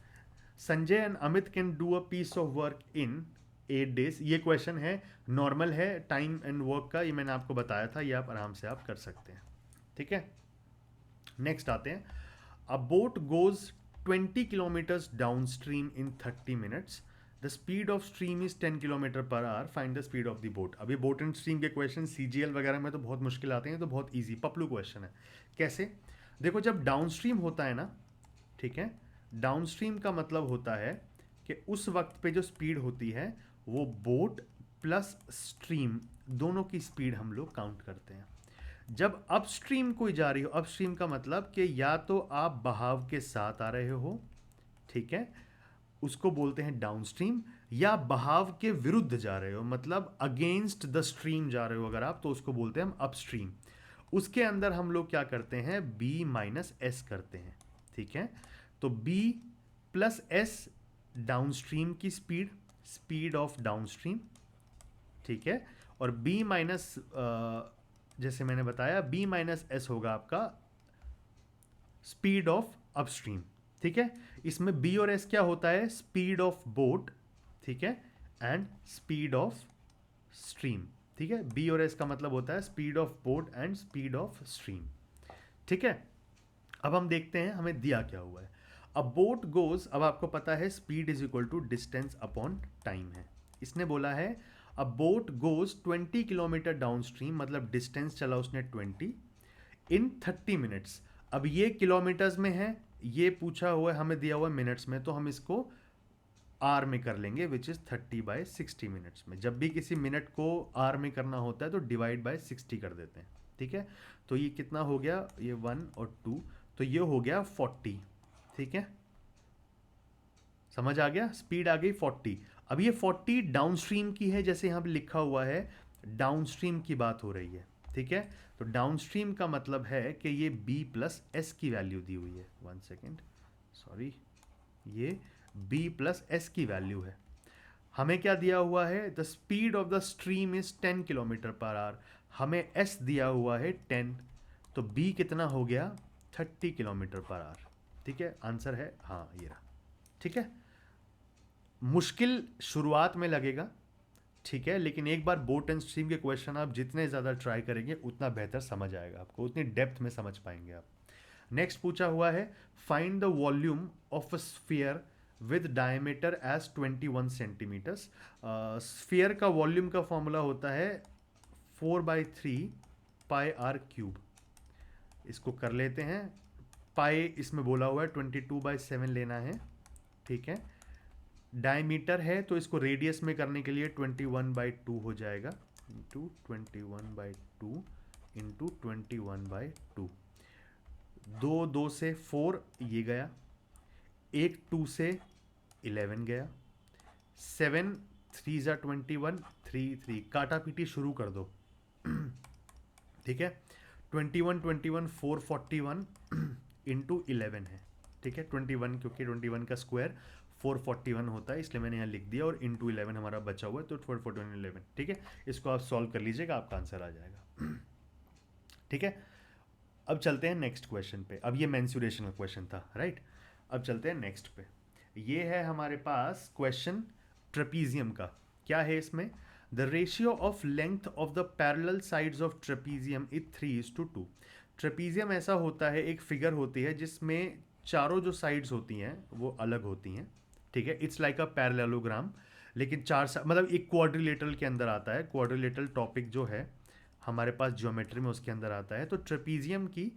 Sanjay and Amit can do a piece of work in 8 days। ये क्वेश्चन है, नॉर्मल है, टाइम एंड वर्क का, ये मैंने आपको बताया था, ये आप आराम से आप कर सकते हैं, ठीक है। नेक्स्ट आते हैं, अ boat goes 20 kilometres down stream in 30 minutes। The speed of stream is 10 kilometre per hour, find the speed of the boat. अभी बोट एंड स्ट्रीम के क्वेश्चन सीजीएल वगैरह में तो बहुत मुश्किल आते हैं, तो बहुत ईजी पपलू क्वेश्चन है। कैसे? देखो, जब डाउन स्ट्रीम होता है ना, ठीक है, डाउन स्ट्रीम का मतलब होता है कि उस वक्त पे जो स्पीड होती है वो बोट प्लस स्ट्रीम दोनों की स्पीड हम लोग काउंट करते हैं। जब अपस्ट्रीम कोई जा रही हो, अपस्ट्रीम का मतलब कि या तो आप बहाव के साथ आ रहे हो, ठीक है, उसको बोलते हैं डाउनस्ट्रीम, या बहाव के विरुद्ध जा रहे हो, मतलब अगेंस्ट द स्ट्रीम जा रहे हो अगर आप, तो उसको बोलते हैं हम अपस्ट्रीम। उसके अंदर हम लोग क्या करते हैं, बी माइनस एस करते हैं, ठीक है। तो बी प्लस एस डाउनस्ट्रीम की स्पीड, स्पीड ऑफ डाउनस्ट्रीम, ठीक है, और बी माइनस, जैसे मैंने बताया, बी माइनस एस होगा आपका स्पीड ऑफ अपस्ट्रीम, ठीक है। इसमें बी और एस क्या होता है, स्पीड ऑफ बोट, ठीक है, एंड स्पीड ऑफ स्ट्रीम, ठीक है। बी और एस का मतलब होता है speed of boat and speed of stream, ठीक है। अब हम देखते हैं हमें दिया क्या हुआ है। अब बोट गोज, अब आपको पता है speed is equal to distance upon time है। इसने बोला है अब boat goes 20 kilometre downstream, मतलब डिस्टेंस चला उसने 20 इन 30 मिनट्स। अब ये किलोमीटर्स में है, ये पूछा हुआ है, हमें दिया हुआ है मिनट्स में, तो हम इसको आर में कर लेंगे, विच इज 30/60 मिनट्स में। जब भी किसी मिनट को आर में करना होता है तो डिवाइड बाय 60 कर देते हैं, ठीक है। तो ये कितना हो गया, ये 1 और 2, तो ये हो गया 40, ठीक है, समझ आ गया, स्पीड आ गई 40। अब ये 40 डाउनस्ट्रीम की है, जैसे यहाँ पे लिखा हुआ है डाउनस्ट्रीम की बात हो रही है, ठीक है। तो डाउनस्ट्रीम का मतलब है कि ये b प्लस एस की वैल्यू दी हुई है, 1 सेकेंड, सॉरी, ये b प्लस एस की वैल्यू है। हमें क्या दिया हुआ है, the speed of the stream is 10 kilometre per hour, हमें s दिया हुआ है 10, तो b कितना हो गया, 30 किलोमीटर पर आवर, ठीक है। आंसर है हाँ, ये रहा, ठीक है। मुश्किल शुरुआत में लगेगा, ठीक है, लेकिन एक बार बोट एंड स्ट्रीम के क्वेश्चन आप जितने ज़्यादा ट्राई करेंगे उतना बेहतर समझ आएगा आपको, उतनी डेप्थ में समझ पाएंगे आप। नेक्स्ट पूछा हुआ है, find the volume of a sphere with diameter as 21 centimetres. Sphere का वॉल्यूम का फॉर्मूला होता है 4/3 पाई आर क्यूब। इसको कर लेते हैं, पाई इसमें बोला हुआ है 22/7 लेना है, ठीक है। डायमीटर है तो इसको रेडियस में करने के लिए 21/2 हो जाएगा, इंटू 21/2 इंटू 21/2। 2 से 4 ये गया, एक 2 से 11 गया, 7 3 ज़ा 21, 3 3 काटा पीटी शुरू कर दो, ठीक है। 21 21 441 इंटू 11 है, ठीक है। 21 क्योंकि 21 का स्क्वायर 441 होता है, इसलिए मैंने यहाँ लिख दिया, और इंटू 11 हमारा बचा हुआ है, तो 441 11, ठीक है। इसको आप सॉल्व कर लीजिएगा, आपका आंसर आ जाएगा, ठीक है। अब चलते हैं नेक्स्ट क्वेश्चन पे। अब ये मेंसुरेशन का क्वेश्चन था, राइट। अब चलते हैं नेक्स्ट पे। ये है हमारे पास क्वेश्चन ट्रेपीजियम का। क्या है इसमें, the ratio of length of the parallel sides of trapezium is 3:2। Trapezium ऐसा होता है, एक फिगर होती है जिसमें चारों जो साइड्स होती हैं वो अलग होती हैं, ठीक है। इट्स लाइक अ पैरेललोग्राम, लेकिन मतलब एक क्वाड्रिलेटरल के अंदर आता है। क्वाड्रिलेटरल टॉपिक जो है हमारे पास ज्योमेट्री में, उसके अंदर आता है। तो ट्रेपीजियम की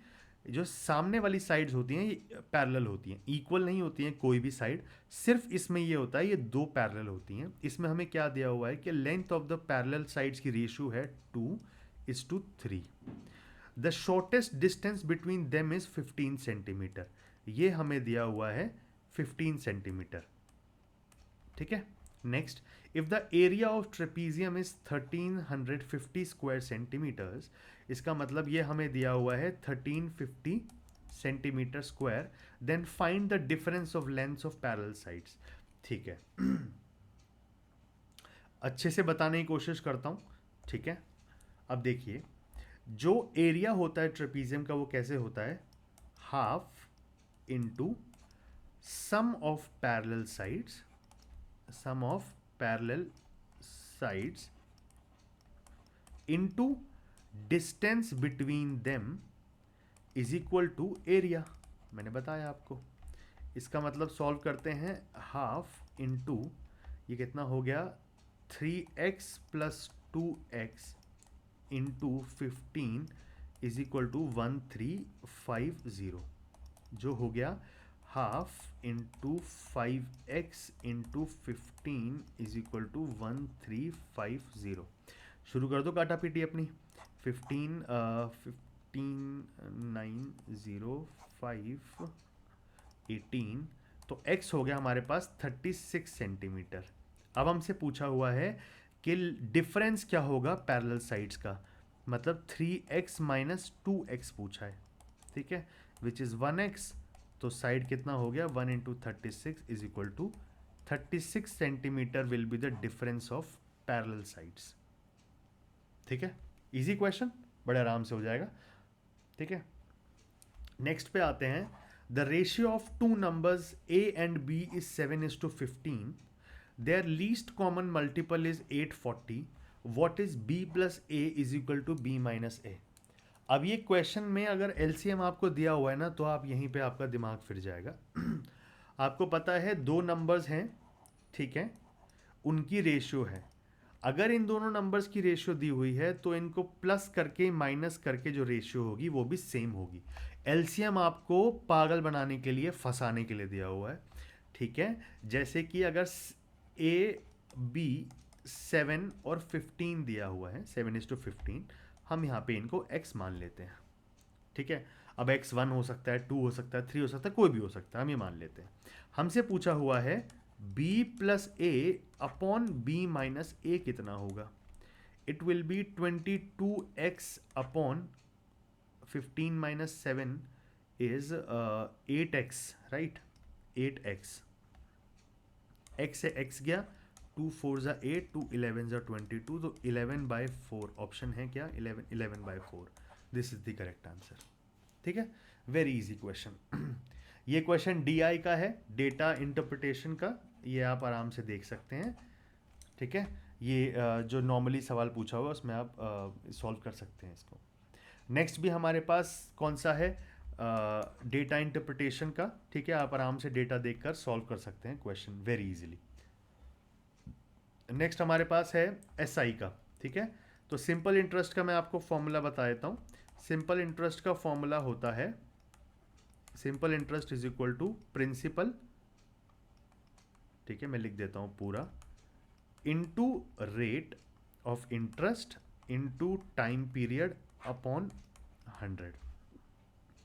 जो सामने वाली साइड्स होती हैं ये पैरेलल होती हैं, इक्वल नहीं होती हैं कोई भी साइड, सिर्फ इसमें ये होता है ये दो पैरेलल होती हैं। इसमें हमें क्या दिया हुआ है कि length of the parallel sides की रेशियो है 2:3। The shortest distance between them is 15 centimetre. ये हमें दिया हुआ है 15 सेंटीमीटर, ठीक है। Next, if the area of trapezium is 1350 square centimetres, इसका मतलब ये हमें दिया हुआ है 1350 centimetre square, then find the difference of lengths of parallel sides, ठीक है। अच्छे से बताने की कोशिश करता हूँ, ठीक है। अब देखिए, जो एरिया होता है ट्रेपीजियम का वो कैसे होता है, half into sum of parallel sides into distance between them is equal to area। मैंने बताया आपको, इसका मतलब सॉल्व करते हैं, हाफ इंटू ये कितना हो गया 3x plus 2x into 15 is equal to 1350, जो हो गया half into 5x into 15 is equal to 1350। शुरू कर दो काटा पीटी अपनी। 15 18, तो x हो गया हमारे पास 36 सेंटीमीटर। अब हमसे पूछा हुआ है कि डिफरेंस क्या होगा पैरेलल साइड्स का, मतलब 3x माइनस 2x पूछा है, ठीक है, विच इज़ 1x। तो साइड कितना हो गया 1 into 36 is equal to 36 centimetre will be the difference of parallel sides. ठीक है, इजी क्वेश्चन, बड़े आराम से हो जाएगा। ठीक है, नेक्स्ट पे आते हैं। The ratio of two numbers a and b is 7:15। Their least common multiple is 840। What is b plus a is equal to b minus a। अब ये क्वेश्चन में अगर LCM आपको दिया हुआ है ना, तो आप यहीं पे आपका दिमाग फिर जाएगा। आपको पता है दो नंबर्स हैं, ठीक है, उनकी रेशियो है। अगर इन दोनों नंबर्स की रेशियो दी हुई है तो इनको प्लस करके माइनस करके जो रेशियो होगी वो भी सेम होगी। LCM आपको पागल बनाने के लिए, फंसाने के लिए दिया हुआ है, ठीक है। जैसे कि अगर A B 7 और 15 दिया हुआ है, 7:15, हम यहाँ पे इनको x मान लेते हैं, ठीक है। अब x 1 हो सकता है, 2 हो सकता है, 3 हो सकता है, कोई भी हो सकता है, हम ये मान लेते हैं। हमसे पूछा हुआ है b plus a upon b minus a कितना होगा। It will be 22x upon 15 minus 7 is 8x, right, 8x। x से x गया, 2 4 ज़ा 8, 2 11 ज़ा 22, तो 11/4 ऑप्शन है क्या, 11/4। This is the correct answer. ठीक है, वेरी इजी क्वेश्चन। ये क्वेश्चन DI का है, डेटा इंटरप्रिटेशन का, ये आप आराम से देख सकते हैं। ठीक है, ये जो नॉर्मली सवाल पूछा हुआ उसमें आप सॉल्व कर सकते हैं इसको। नेक्स्ट भी हमारे पास कौन सा है, डेटा इंटरप्रिटेशन का, ठीक है। आप आराम से डेटा देखकर सॉल्व कर सकते हैं क्वेश्चन वेरी इजीली। नेक्स्ट हमारे पास है SI का, ठीक है। तो सिंपल इंटरेस्ट का मैं आपको फॉर्मूला बता देता हूँ। सिंपल इंटरेस्ट का फॉर्मूला होता है, simple interest is equal to principal, ठीक है, मैं लिख देता हूँ पूरा, into rate of interest into time period upon 100।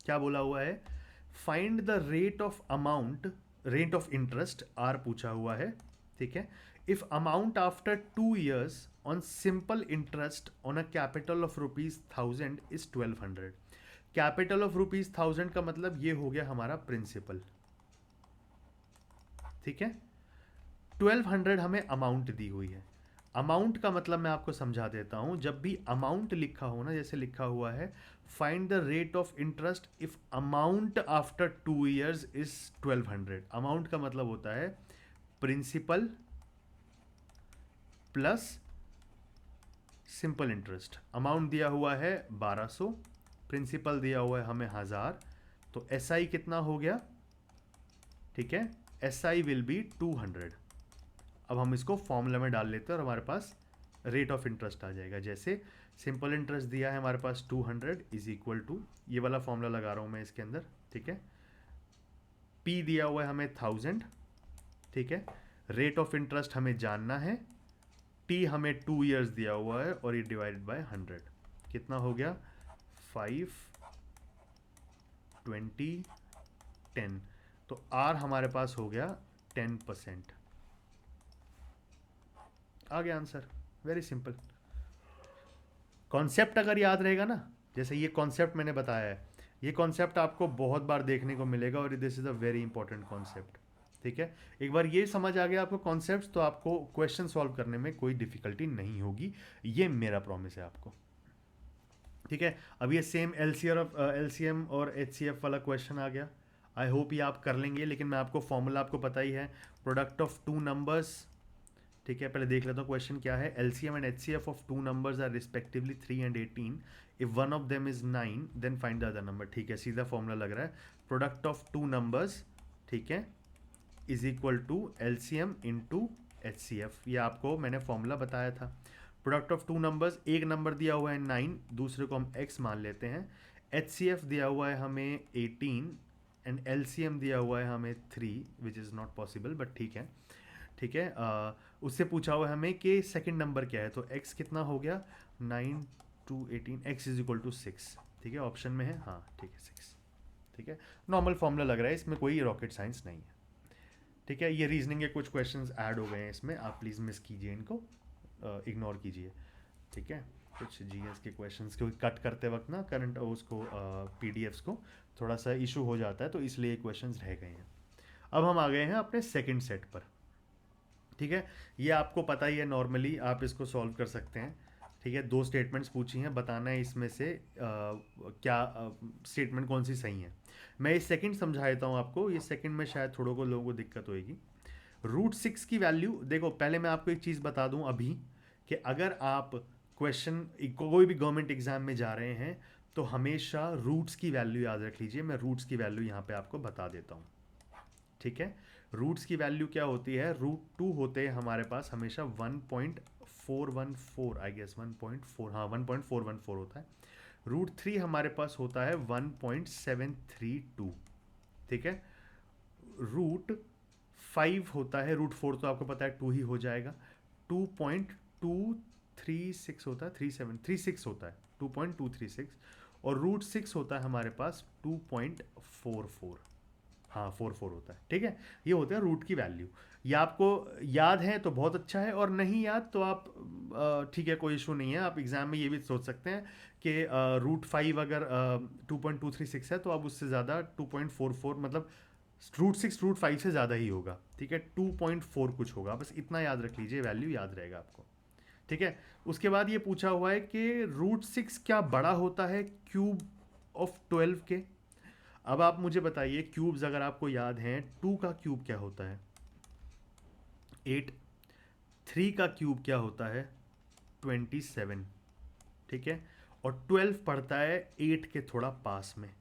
क्या बोला हुआ है, find the rate of amount, rate of interest R पूछा हुआ है, ठीक है। If amount after 2 years on simple interest on a capital of ₹1000 is 1200। Capital of ₹1000 का मतलब ये हो गया हमारा प्रिंसिपल, ठीक है। 1200 हमें अमाउंट दी हुई है। अमाउंट का मतलब मैं आपको समझा देता हूं, जब भी अमाउंट लिखा हो ना, जैसे लिखा हुआ है find the rate of interest if amount after 2 years is 1200। Amount का मतलब होता है principal plus simple interest. Amount दिया हुआ है 1200, प्रिंसिपल दिया हुआ है हमें 1000, तो SI कितना हो गया, ठीक है, SI विल बी 200। अब हम इसको फॉर्मूला में डाल लेते हैं और हमारे पास रेट ऑफ इंटरेस्ट आ जाएगा। जैसे सिंपल इंटरेस्ट दिया है हमारे पास 200 इज इक्वल टू, ये वाला फॉर्मूला लगा रहा हूँ मैं इसके अंदर, ठीक है। P दिया हुआ है हमें 1000, ठीक है। रेट ऑफ इंटरेस्ट हमें जानना है, T हमें 2 years दिया हुआ है और ये डिवाइडेड बाय 100 कितना हो गया 5 20 10, तो R हमारे पास हो गया 10%। आ गया आंसर, वेरी सिंपल। कॉन्सेप्ट अगर याद रहेगा ना, जैसे ये कॉन्सेप्ट मैंने बताया है, ये कॉन्सेप्ट आपको बहुत बार देखने को मिलेगा और this is a very important concept, ठीक है। एक बार ये समझ आ गया आपको कॉन्सेप्ट, तो आपको क्वेश्चन सॉल्व करने में कोई डिफिकल्टी नहीं होगी, ये मेरा प्रॉमिस है आपको, ठीक है। अब ये सेम LCM और HCF वाला क्वेश्चन आ गया। आई होप ये आप कर लेंगे, लेकिन मैं आपको फॉर्मूला आपको पता ही है, प्रोडक्ट ऑफ टू नंबर्स। ठीक है, पहले देख लेता हूँ क्वेश्चन क्या है। LCM and HCF of two numbers are respectively 3 and 18। If one of them is 9 then find the other number. ठीक है, सीधा फॉर्मूला लग रहा है, प्रोडक्ट ऑफ टू नंबर्स, ठीक है, is equal to LCM into HCF. ये आपको मैंने फॉर्मूला बताया था। प्रोडक्ट ऑफ टू नंबर्स, एक नंबर दिया हुआ है 9, दूसरे को हम x मान लेते हैं। एचसीएफ दिया हुआ है हमें 18 एंड एलसीएम दिया हुआ है हमें 3, which is not possible, but ठीक है। ठीक है, उससे पूछा हुआ है हमें कि सेकंड नंबर क्या है, तो x कितना हो गया, 9 to 18, x is equal to 6। ठीक है, ऑप्शन में है, हाँ ठीक है 6। ठीक है, नॉर्मल फॉर्मूला लग रहा है, इसमें कोई रॉकेट साइंस नहीं है। ठीक है, ये रीजनिंग के कुछ क्वेश्चंस ऐड हो गए हैं इसमें, आप प्लीज़ मिस कीजिए इनको, इग्नोर कीजिए। ठीक है, कुछ जीएस के क्वेश्चंस क्योंकि कट करते वक्त ना करंट उसको पीडीएफ्स को थोड़ा सा इशू हो जाता है, तो इसलिए क्वेश्चंस रह गए हैं। अब हम आ गए हैं अपने सेकंड सेट पर। ठीक है, ये आपको पता ही है, नॉर्मली आप इसको सॉल्व कर सकते हैं। ठीक है, दो स्टेटमेंट्स पूछी हैं, बताना है इसमें से क्या स्टेटमेंट कौन सी सही है। मैं ये सेकंड समझा देता हूँ आपको, ये सेकंड में शायद थोड़ों को लोगों को दिक्कत होएगी। √6 की वैल्यू देखो, पहले मैं आपको एक चीज़ बता दूं अभी, कि अगर आप क्वेश्चन कोई भी गवर्नमेंट एग्जाम में जा रहे हैं तो हमेशा रूट्स की वैल्यू याद रख लीजिए। मैं रूट्स की वैल्यू यहाँ पे आपको बता देता हूँ। ठीक है, रूट्स की वैल्यू क्या होती है, √2 होते हैं हमारे पास हमेशा 1.414, आई गेस 1.4, हाँ 1.414 होता है। √3 हमारे पास होता है 1.732। ठीक है, √5 होता है, √4 तो आपको पता है 2 ही हो जाएगा, 2.236 होता है, 3736 होता है, 2.236। और √6 होता है हमारे पास 2.44, हाँ 44 होता है। ठीक है, ये होता है रूट की वैल्यू। ये आपको याद है तो बहुत अच्छा है, और नहीं याद तो आप ठीक है, कोई इशू नहीं है, आप एग्जाम में ये भी सोच सकते हैं कि √5 अगर 2.236 है तो अब उससे ज़्यादा 2.44, मतलब √6 √5 से ज़्यादा ही होगा। ठीक है, 2.4 कुछ होगा, बस इतना याद रख लीजिए, वैल्यू याद रहेगा आपको। ठीक है, उसके बाद ये पूछा हुआ है कि √6 क्या बड़ा होता है क्यूब ऑफ 12 के। अब आप मुझे बताइए, क्यूब्स अगर आपको याद हैं, 2 का क्यूब क्या होता है 8, 3 का क्यूब क्या होता है 27। ठीक है, और 12 पड़ता है 8 के थोड़ा पास में,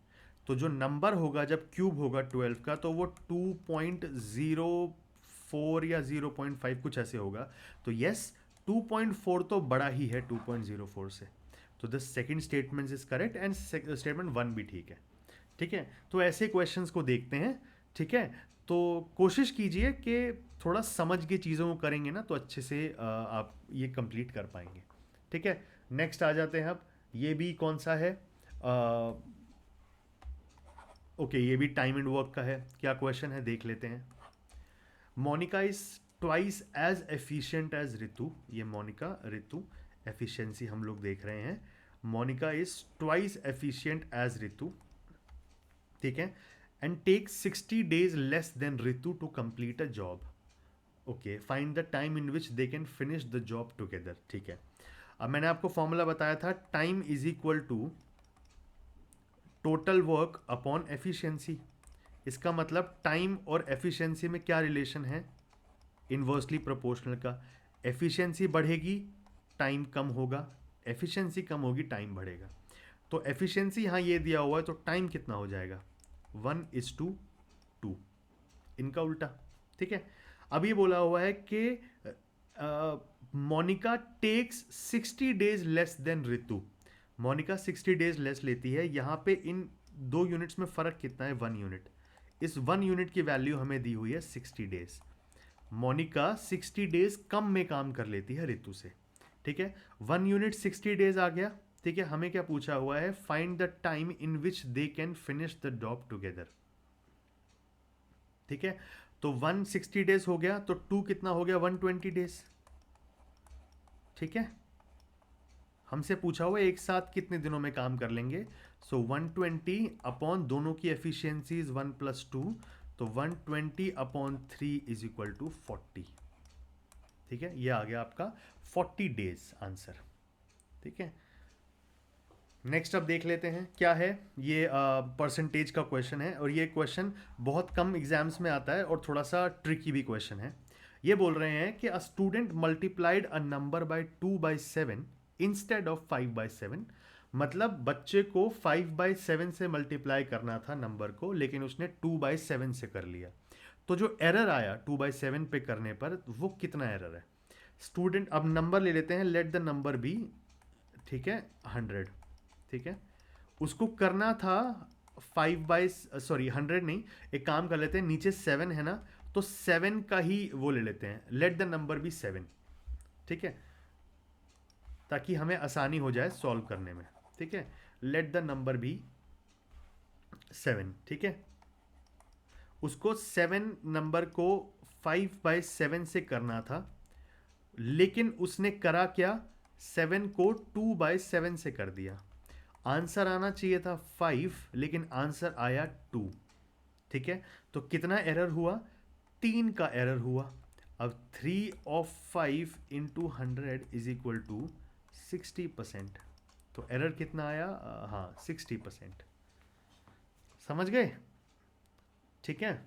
तो जो नंबर होगा जब क्यूब होगा 12 का तो वो 2.04 या 0.5 कुछ ऐसे होगा। तो यस, 2.4 तो बड़ा ही है 2.04 से, तो the second statement is correct and statement 1 भी ठीक है। ठीक है, तो ऐसे क्वेश्चंस को देखते हैं। ठीक है, तो कोशिश कीजिए कि थोड़ा समझ के चीज़ों को करेंगे ना तो अच्छे से आप ये कंप्लीट कर पाएंगे। ठीक है, नेक्स्ट आ जाते हैं अब, ये भी कौन सा है, ओके ये भी टाइम एंड वर्क का है। क्या क्वेश्चन है देख लेते हैं। Monika is twice as efficient as Ritu. ये मोनिका रितु एफिशिएंसी हम लोग देख रहे हैं। Monika is twice efficient as Ritu, ठीक है, and take 60 days less than Ritu to complete a job. Okay, find the time in which they can finish the job together. ठीक है, अब मैंने आपको फॉर्मूला बताया था, time is equal to total work upon efficiency. इसका मतलब टाइम और एफिशिएंसी में क्या रिलेशन है, इन्वर्सली प्रोपोर्शनल का। एफिशिएंसी बढ़ेगी टाइम कम होगा, एफिशिएंसी कम होगी टाइम बढ़ेगा। तो एफिशिएंसी यहाँ ये दिया हुआ है, तो टाइम कितना हो जाएगा 1:2, इनका उल्टा। ठीक है, अब ये बोला हुआ है कि Monika takes 60 days less than Ritu. Monika 60 days less लेती है, यहाँ पे इन दो यूनिट्स में फ़र्क कितना है 1 यूनिट। इस 1 यूनिट की वैल्यू हमें दी हुई है 60 days। मोनिका 60 days कम में काम कर लेती है रितु से। ठीक है, 1 यूनिट 60 days आ गया। ठीक है, हमें क्या पूछा हुआ है, find the time in which they can finish the job together. ठीक है, तो 1 60 days हो गया, तो 2 कितना हो गया 120 days। ठीक है, हमसे पूछा हुआ है एक साथ कितने दिनों में काम कर लेंगे, सो 120 अपॉन दोनों की एफिशिएंसीज 1 + 2, तो 120 अपॉन 3 इज इक्वल टू 40। ठीक है, ये आ गया आपका 40 days आंसर। ठीक है, नेक्स्ट अब देख लेते हैं क्या है ये। परसेंटेज का क्वेश्चन है और ये क्वेश्चन बहुत कम एग्जाम्स में आता है और थोड़ा सा ट्रिकी भी क्वेश्चन है। ये बोल रहे हैं कि a student multiplied a number by 2/7 instead of 5/7। मतलब बच्चे को 5/7 से मल्टीप्लाई करना था नंबर को, लेकिन उसने 2/7 से कर लिया। तो जो एरर आया 2/7 पे करने पर वो कितना एरर है? स्टूडेंट, अब नंबर ले लेते हैं, लेट द नंबर बी, ठीक है, 100, ठीक है। उसको करना था 100 नहीं, एक काम कर लेते हैं, नीचे 7 है ना, तो 7 का ही वो ले लेते हैं, लेट द नंबर बी 7, ठीक है, ताकि हमें आसानी हो जाए सॉल्व करने में, ठीक है। लेट द नंबर बी 7, ठीक है। उसको 7 नंबर को 5/7 से करना था, लेकिन उसने करा क्या, 7 को 2/7 से कर दिया। आंसर आना चाहिए था 5, लेकिन आंसर आया 2, ठीक है। तो कितना एरर हुआ, 3 का एरर हुआ। अब 3/5 इंटू 100 इज इक्वल टू 60%। तो एरर कितना आया, हाँ 60%। समझ गए, ठीक है।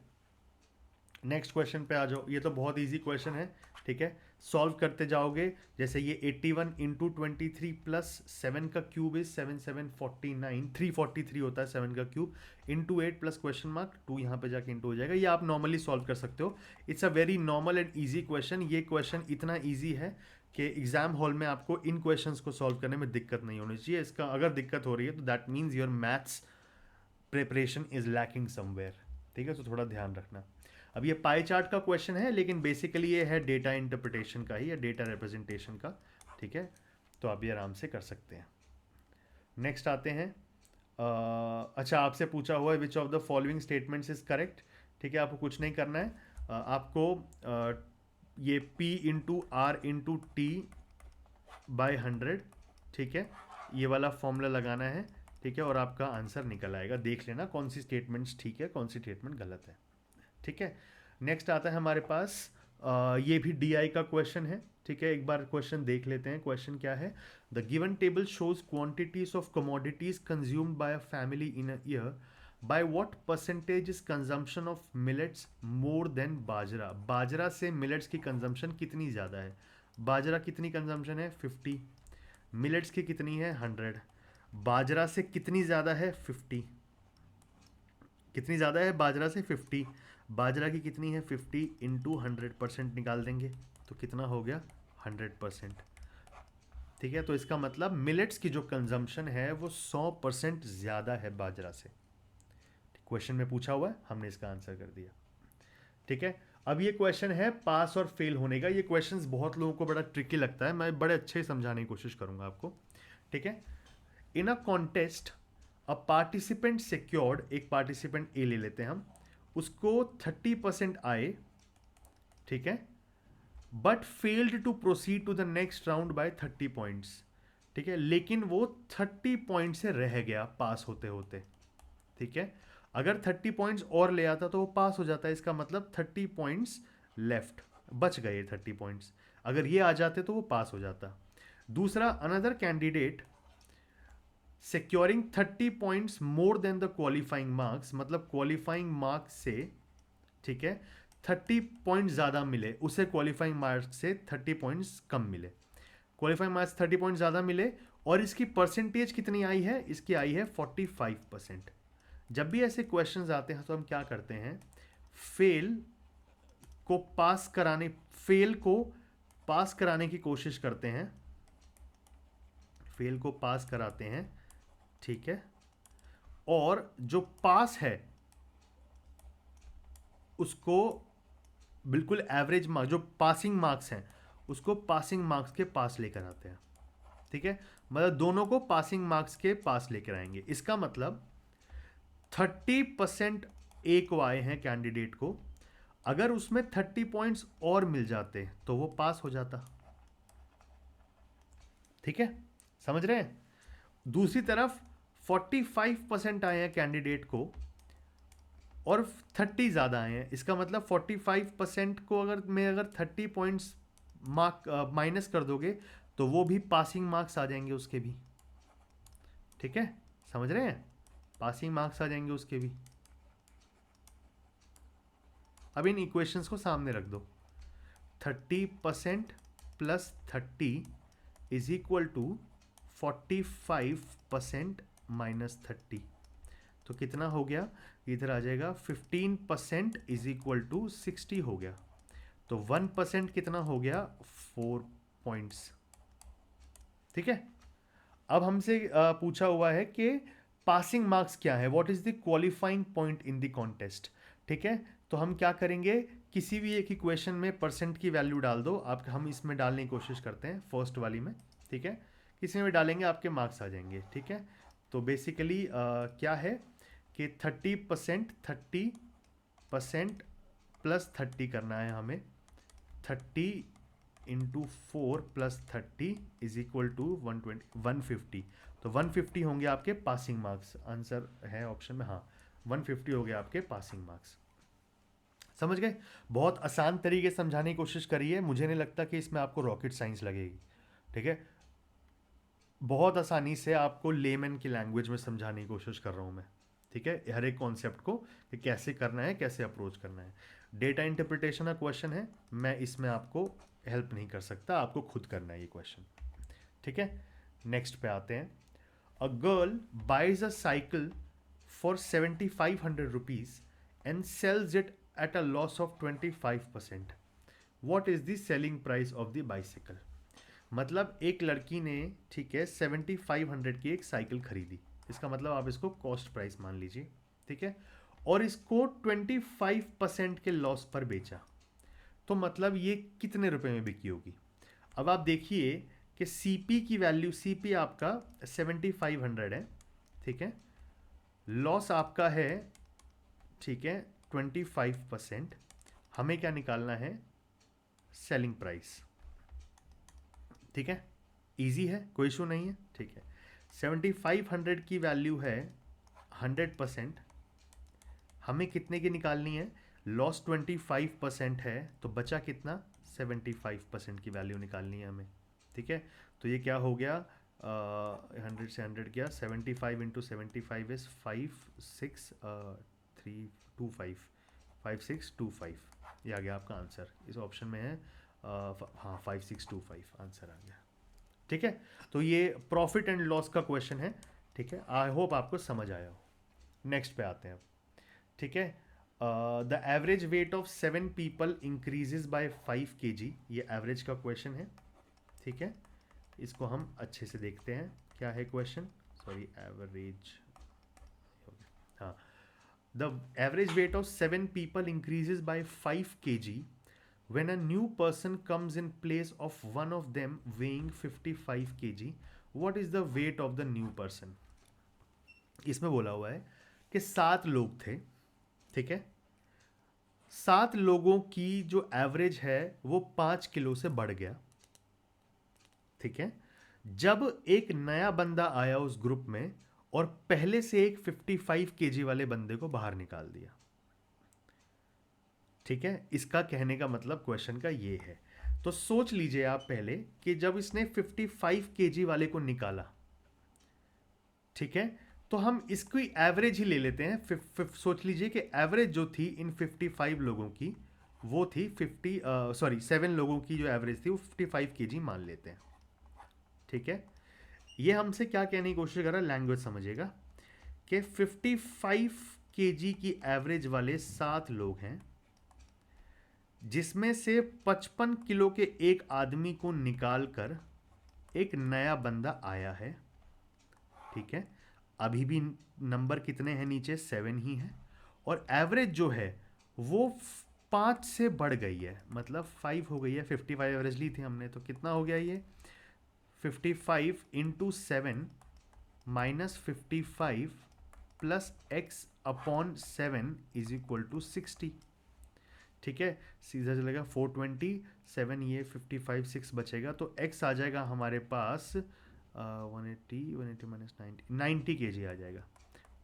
नेक्स्ट क्वेश्चन पे आ जाओ, ये तो बहुत इजी क्वेश्चन है, ठीक है। सॉल्व करते जाओगे, जैसे ये 81 इंटू 23 प्लस 7 का क्यूब इज 7/7 49, 343 होता है 7 का cube, into 8 plus question mark 2 यहाँ पे जाके इंटू हो जाएगा। ये आप नॉर्मली सॉल्व कर सकते हो। It's a very normal and easy question. ये क्वेश्चन इतना ईजी है कि एग्जाम हॉल में आपको इन क्वेश्चंस को सॉल्व करने में दिक्कत नहीं होनी चाहिए। इसका अगर दिक्कत हो रही है तो that means your maths preparation is lacking somewhere, ठीक है। तो थोड़ा ध्यान रखना। अब ये पाई चार्ट का क्वेश्चन है, लेकिन बेसिकली ये है डेटा इंटरप्रिटेशन का ही या डेटा रिप्रेजेंटेशन का, ठीक है। तो आप ये आराम से कर सकते हैं। नेक्स्ट आते हैं, अच्छा आपसे पूछा हुआ है which of the following statements is correct, ठीक है। आपको कुछ नहीं करना है, आपको ये P into R into T by 100, ठीक है, ये वाला फॉर्मूला लगाना है, ठीक है, और आपका आंसर निकल आएगा। देख लेना कौन सी स्टेटमेंट्स ठीक है, कौन सी स्टेटमेंट गलत है, ठीक है। नेक्स्ट आता है हमारे पास, ये भी DI का क्वेश्चन है, ठीक है। एक बार क्वेश्चन देख लेते हैं। क्वेश्चन क्या है, the given table shows quantities of commodities consumed by a family in a year, by what percentage is consumption of millets more than bajra. बाजरा से मिलेट्स की कंजम्पशन कितनी ज़्यादा है? बाजरा कितनी कंजम्पशन है, 50। मिलेट्स की कितनी है, 100। बाजरा से कितनी ज़्यादा है, 50। कितनी ज़्यादा है बाजरा से, 50। बाजरा की कितनी है, 50 इंटू 100% निकाल देंगे तो कितना हो गया, 100%, ठीक है। तो इसका मतलब मिलेट्स की जो कंजम्पशन है वो 100% ज़्यादा है बाजरा से। क्वेश्चन में पूछा हुआ है, हमने इसका आंसर कर दिया, ठीक है। अब ये क्वेश्चन है पास और फेल होने का। ये क्वेश्चन बहुत लोगों को बड़ा ट्रिकी लगता है, मैं बड़े अच्छे समझाने की कोशिश करूंगा आपको, ठीक है। In a contest a participant secured, एक पार्टिसिपेंट ए ले लेते हैं हम, उसको 30% आए, ठीक है, but failed to proceed to the next round by 30 points, ठीक है, लेकिन वो 30 पॉइंट से रह गया पास होते होते, ठीक है। अगर 30 पॉइंट्स और ले आता तो वो पास हो जाता है, इसका मतलब 30 पॉइंट्स लेफ्ट, बच गए 30 पॉइंट्स। अगर ये आ जाते तो वो पास हो जाता। दूसरा, another candidate securing 30 points more than the qualifying marks, मतलब क्वालिफाइंग मार्क्स से, ठीक है, 30 पॉइंट ज़्यादा मिले उसे, क्वालिफाइंग मार्क्स से 30 पॉइंट्स कम मिले। क्वालिफाइंग मार्क्स 30 पॉइंट ज़्यादा मिले और इसकी परसेंटेज कितनी आई है, इसकी आई है 45%। जब भी ऐसे क्वेश्चंस आते हैं तो हम क्या करते हैं, फेल को पास कराने, फेल को पास कराने की कोशिश करते हैं, फेल को पास कराते हैं, ठीक है। और जो पास है उसको बिल्कुल एवरेज मार्क्स, जो पासिंग मार्क्स हैं उसको पासिंग मार्क्स के पास लेकर आते हैं, ठीक है। मतलब दोनों को पासिंग मार्क्स के पास लेकर आएंगे। इसका मतलब 30% ए को आए हैं कैंडिडेट को, अगर उसमें 30 पॉइंट्स और मिल जाते तो वो पास हो जाता, ठीक है, समझ रहे हैं। दूसरी तरफ 45% आए हैं कैंडिडेट को और 30 ज़्यादा आए हैं, इसका मतलब 45% को अगर 30 पॉइंट्स मार्क माइनस कर दोगे तो वो भी पासिंग मार्क्स आ जाएंगे उसके भी, ठीक है, समझ रहे हैं? पासिंग मार्क्स आ जाएंगे उसके भी। अब इन इक्वेशंस को सामने रख दो। 30% plus 30 is equal to 45% minus 30। तो कितना हो गया? इधर आ जाएगा 15% इज इक्वल टू 60 हो गया। तो 1% कितना हो गया? 4 पॉइंट्स। ठीक है। अब हमसे पूछा हुआ है कि पासिंग मार्क्स क्या है, what is the qualifying point in the contest. ठीक है, तो हम क्या करेंगे, किसी भी एक इक्वेशन में परसेंट की वैल्यू डाल दो आप। हम इसमें डालने की कोशिश करते हैं फर्स्ट वाली में। ठीक है, किसी में डालेंगे आपके मार्क्स आ जाएंगे। ठीक है, तो बेसिकली क्या है कि 30% प्लस 30 करना है हमें। 30 into 4 plus 30 is equal to 150। तो 150 होंगे आपके पासिंग मार्क्स। आंसर है ऑप्शन में, हाँ 150 हो गया आपके पासिंग मार्क्स। समझ गए? बहुत आसान तरीके से समझाने की कोशिश करिए, मुझे नहीं लगता कि इसमें आपको रॉकेट साइंस लगेगी। ठीक है, बहुत आसानी से आपको लेमैन की लैंग्वेज में समझाने की कोशिश कर रहा हूँ मैं। ठीक है, हर एक कॉन्सेप्ट को कि कैसे करना है, कैसे अप्रोच करना है। डेटा इंटरप्रिटेशन का क्वेश्चन है, मैं इसमें आपको हेल्प नहीं कर सकता, आपको खुद करना है ये क्वेश्चन। ठीक है, नेक्स्ट पे आते हैं। A girl buys a cycle for 7500 rupees and sells it at a loss of 25%। What is the selling price of the bicycle. मतलब एक लड़की ने, ठीक है, 7500 की एक साइकिल खरीदी। इसका मतलब आप इसको कॉस्ट प्राइस मान लीजिए। ठीक है, और इसको 25% के लॉस पर बेचा। तो मतलब ये कितने रुपए में बिकी होगी। अब आप देखिए कि सीपी की वैल्यू, सीपी आपका 7500 है। ठीक है, लॉस आपका है, ठीक है, 25%। हमें क्या निकालना है? Selling price. ठीक है, इजी है, कोई इशू नहीं है। ठीक है, 7500 की वैल्यू है 100%। हमें कितने की निकालनी है? लॉस 25% है, तो बचा कितना? 75% की वैल्यू निकालनी है हमें। ठीक है, तो ये क्या हो गया? 100 से 100 गया, 75 इंटू 75 इज 5625 ये आ गया आपका आंसर। इस ऑप्शन में है हाँ 5625 आंसर आ गया। ठीक है, तो ये प्रॉफिट एंड लॉस का क्वेश्चन है। ठीक है, आई होप आपको समझ आया हो। नेक्स्ट पे आते हैं। ठीक है, the average weight of 7 people increases by 5 kg। ये एवरेज का क्वेश्चन है। ठीक है, इसको हम अच्छे से देखते हैं क्या है क्वेश्चन। सॉरी, एवरेज, हाँ। The average weight of 7 people increases by 5 kg when a new person comes in place of one of them weighing 55 kg. what is the weight of the new person। इसमें बोला हुआ है कि 7 लोग थे। ठीक है, 7 लोगों की जो एवरेज है वो 5 किलो से बढ़ गया। ठीक है, जब एक नया बंदा आया उस ग्रुप में और पहले से एक 55 केजी वाले बंदे को बाहर निकाल दिया। ठीक है, इसका कहने का मतलब क्वेश्चन का ये है। तो सोच लीजिए आप पहले कि जब इसने 55 केजी वाले को निकाला, ठीक है, तो हम इसकी एवरेज ही ले लेते हैं। सोच लीजिए कि एवरेज जो थी इन 55 लोगों की वो थी 7 लोगों की जो एवरेज थी वो 55 केजी मान लेते हैं। ठीक है, ये हमसे क्या कहने की कोशिश कर रहा है, लैंग्वेज समझिएगा कि 55 केजी की एवरेज वाले 7 लोग हैं, जिसमें से 55 किलो के एक आदमी को निकालकर एक नया बंदा आया है। ठीक है, अभी भी नंबर कितने हैं नीचे? 7 ही है, और एवरेज जो है वो 5 से बढ़ गई है, मतलब 5 हो गई है। 55 एवरेज ली थी हमने, तो कितना हो गया ये? 55 into 7 minus 55 plus x upon 7 is equal to 60। ठीक है, सीधा चलेगा 427, ये 55 6 बचेगा, तो x आ जाएगा हमारे पास 180 माइनस 90 kg आ जाएगा।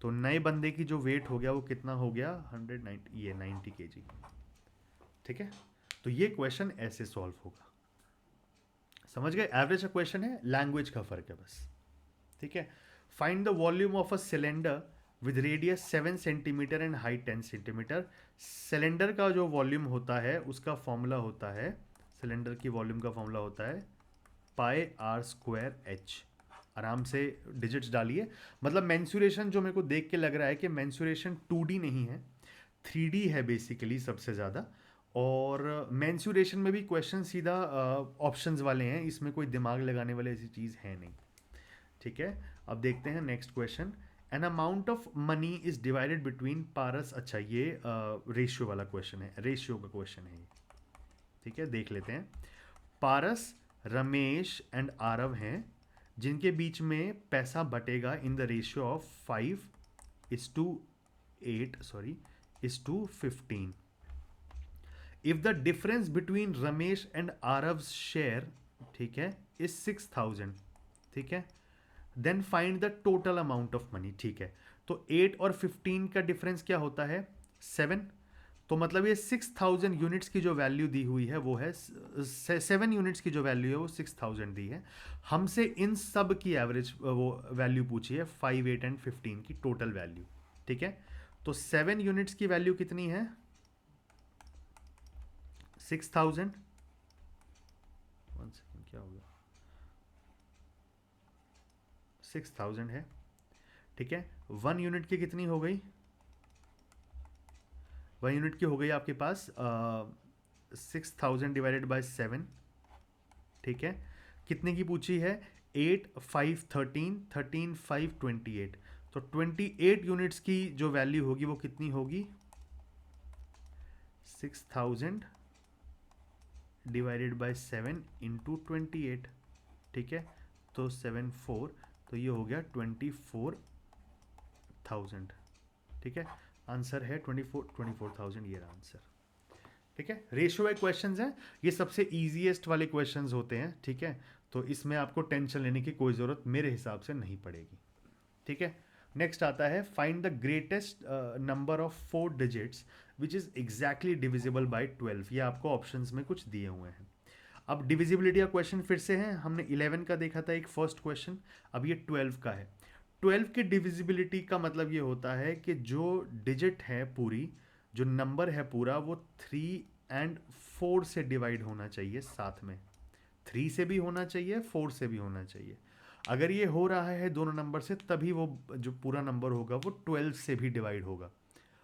तो नए बंदे की जो वेट हो गया वो कितना हो गया? 190, ये 90 kg। ठीक है, तो ये क्वेश्चन ऐसे सॉल्व होगा। समझ गए? एवरेज का क्वेश्चन है, लैंग्वेज का फर्क है बस। ठीक है, find the volume of a cylinder with radius 7 centimetre and height 10 centimetre. Cylinder का जो वॉल्यूम होता है उसका फॉर्मूला होता है, सिलेंडर की वॉल्यूम का फॉर्मूला होता है पाई आर स्क्वायर एच। आराम से डिजिट्स डालिए। मतलब मेंसुरेशन जो मेरे को देख के लग रहा है कि मेंसुरेशन 2D नहीं है, 3D है बेसिकली सबसे ज़्यादा। और मेंसुरेशन में भी क्वेश्चन सीधा ऑप्शंस वाले हैं, इसमें कोई दिमाग लगाने वाली ऐसी चीज़ है नहीं। ठीक है, अब देखते हैं next question. An amount of money is divided between Paras. अच्छा, ये रेशियो वाला क्वेश्चन है, रेशियो का क्वेश्चन है ये। ठीक है, देख लेते हैं। पारस, रमेश एंड आरव हैं जिनके बीच में पैसा बटेगा in the ratio of 5:8 if the difference between Ramesh and Aarav share, ठीक है, इज 6,000, ठीक है, then find the total amount of money. ठीक है, तो 8 और 15 का डिफरेंस क्या होता है? 7। तो मतलब ये 6,000 यूनिट्स की जो वैल्यू दी हुई है वो है 7 यूनिट्स की जो वैल्यू है वो 6,000 दी है। हमसे इन सब की एवरेज वो वैल्यू पूछी है 5, 8 एंड 15 की टोटल वैल्यू। ठीक है, तो 7 यूनिट्स की वैल्यू कितनी है? 6,000। 1 सेकेंड, क्या हो गया? 6,000 है। ठीक है, 1 यूनिट की कितनी हो गई? 1 यूनिट की हो गई आपके पास 6,000 डिवाइडेड बाय 7। ठीक है, कितने की पूछी है? 8, 5, 13, 13, 5, 28। तो 28 यूनिट्स की जो वैल्यू होगी वो कितनी होगी? 6,000 डिवाइडेड बाय 7 इंटू 28। ठीक है, तो 7 4, तो ये हो गया 24,000। ठीक है, आंसर है 24,000, ये आंसर। ठीक है, रेशियो वाइज क्वेश्चंस हैं, ये सबसे इजीएस्ट वाले क्वेश्चंस होते हैं। ठीक है, तो इसमें आपको टेंशन लेने की कोई ज़रूरत मेरे हिसाब से नहीं पड़ेगी। ठीक है, नेक्स्ट आता है find the greatest number of 4 digits which is exactly divisible by 12। ये आपको ऑप्शंस में कुछ दिए हुए हैं। अब डिविजिबिलिटी का क्वेश्चन फिर से है, हमने 11 का देखा था एक फर्स्ट क्वेश्चन, अब ये 12 का है। 12 की डिविजिबिलिटी का मतलब ये होता है कि जो डिजिट है पूरी, जो नंबर है पूरा, वो 3 एंड 4 से डिवाइड होना चाहिए साथ में। 3 से भी होना चाहिए, 4 से भी होना चाहिए। अगर ये हो रहा है दोनों नंबर से, तभी वो जो पूरा नंबर होगा वो 12 से भी डिवाइड होगा।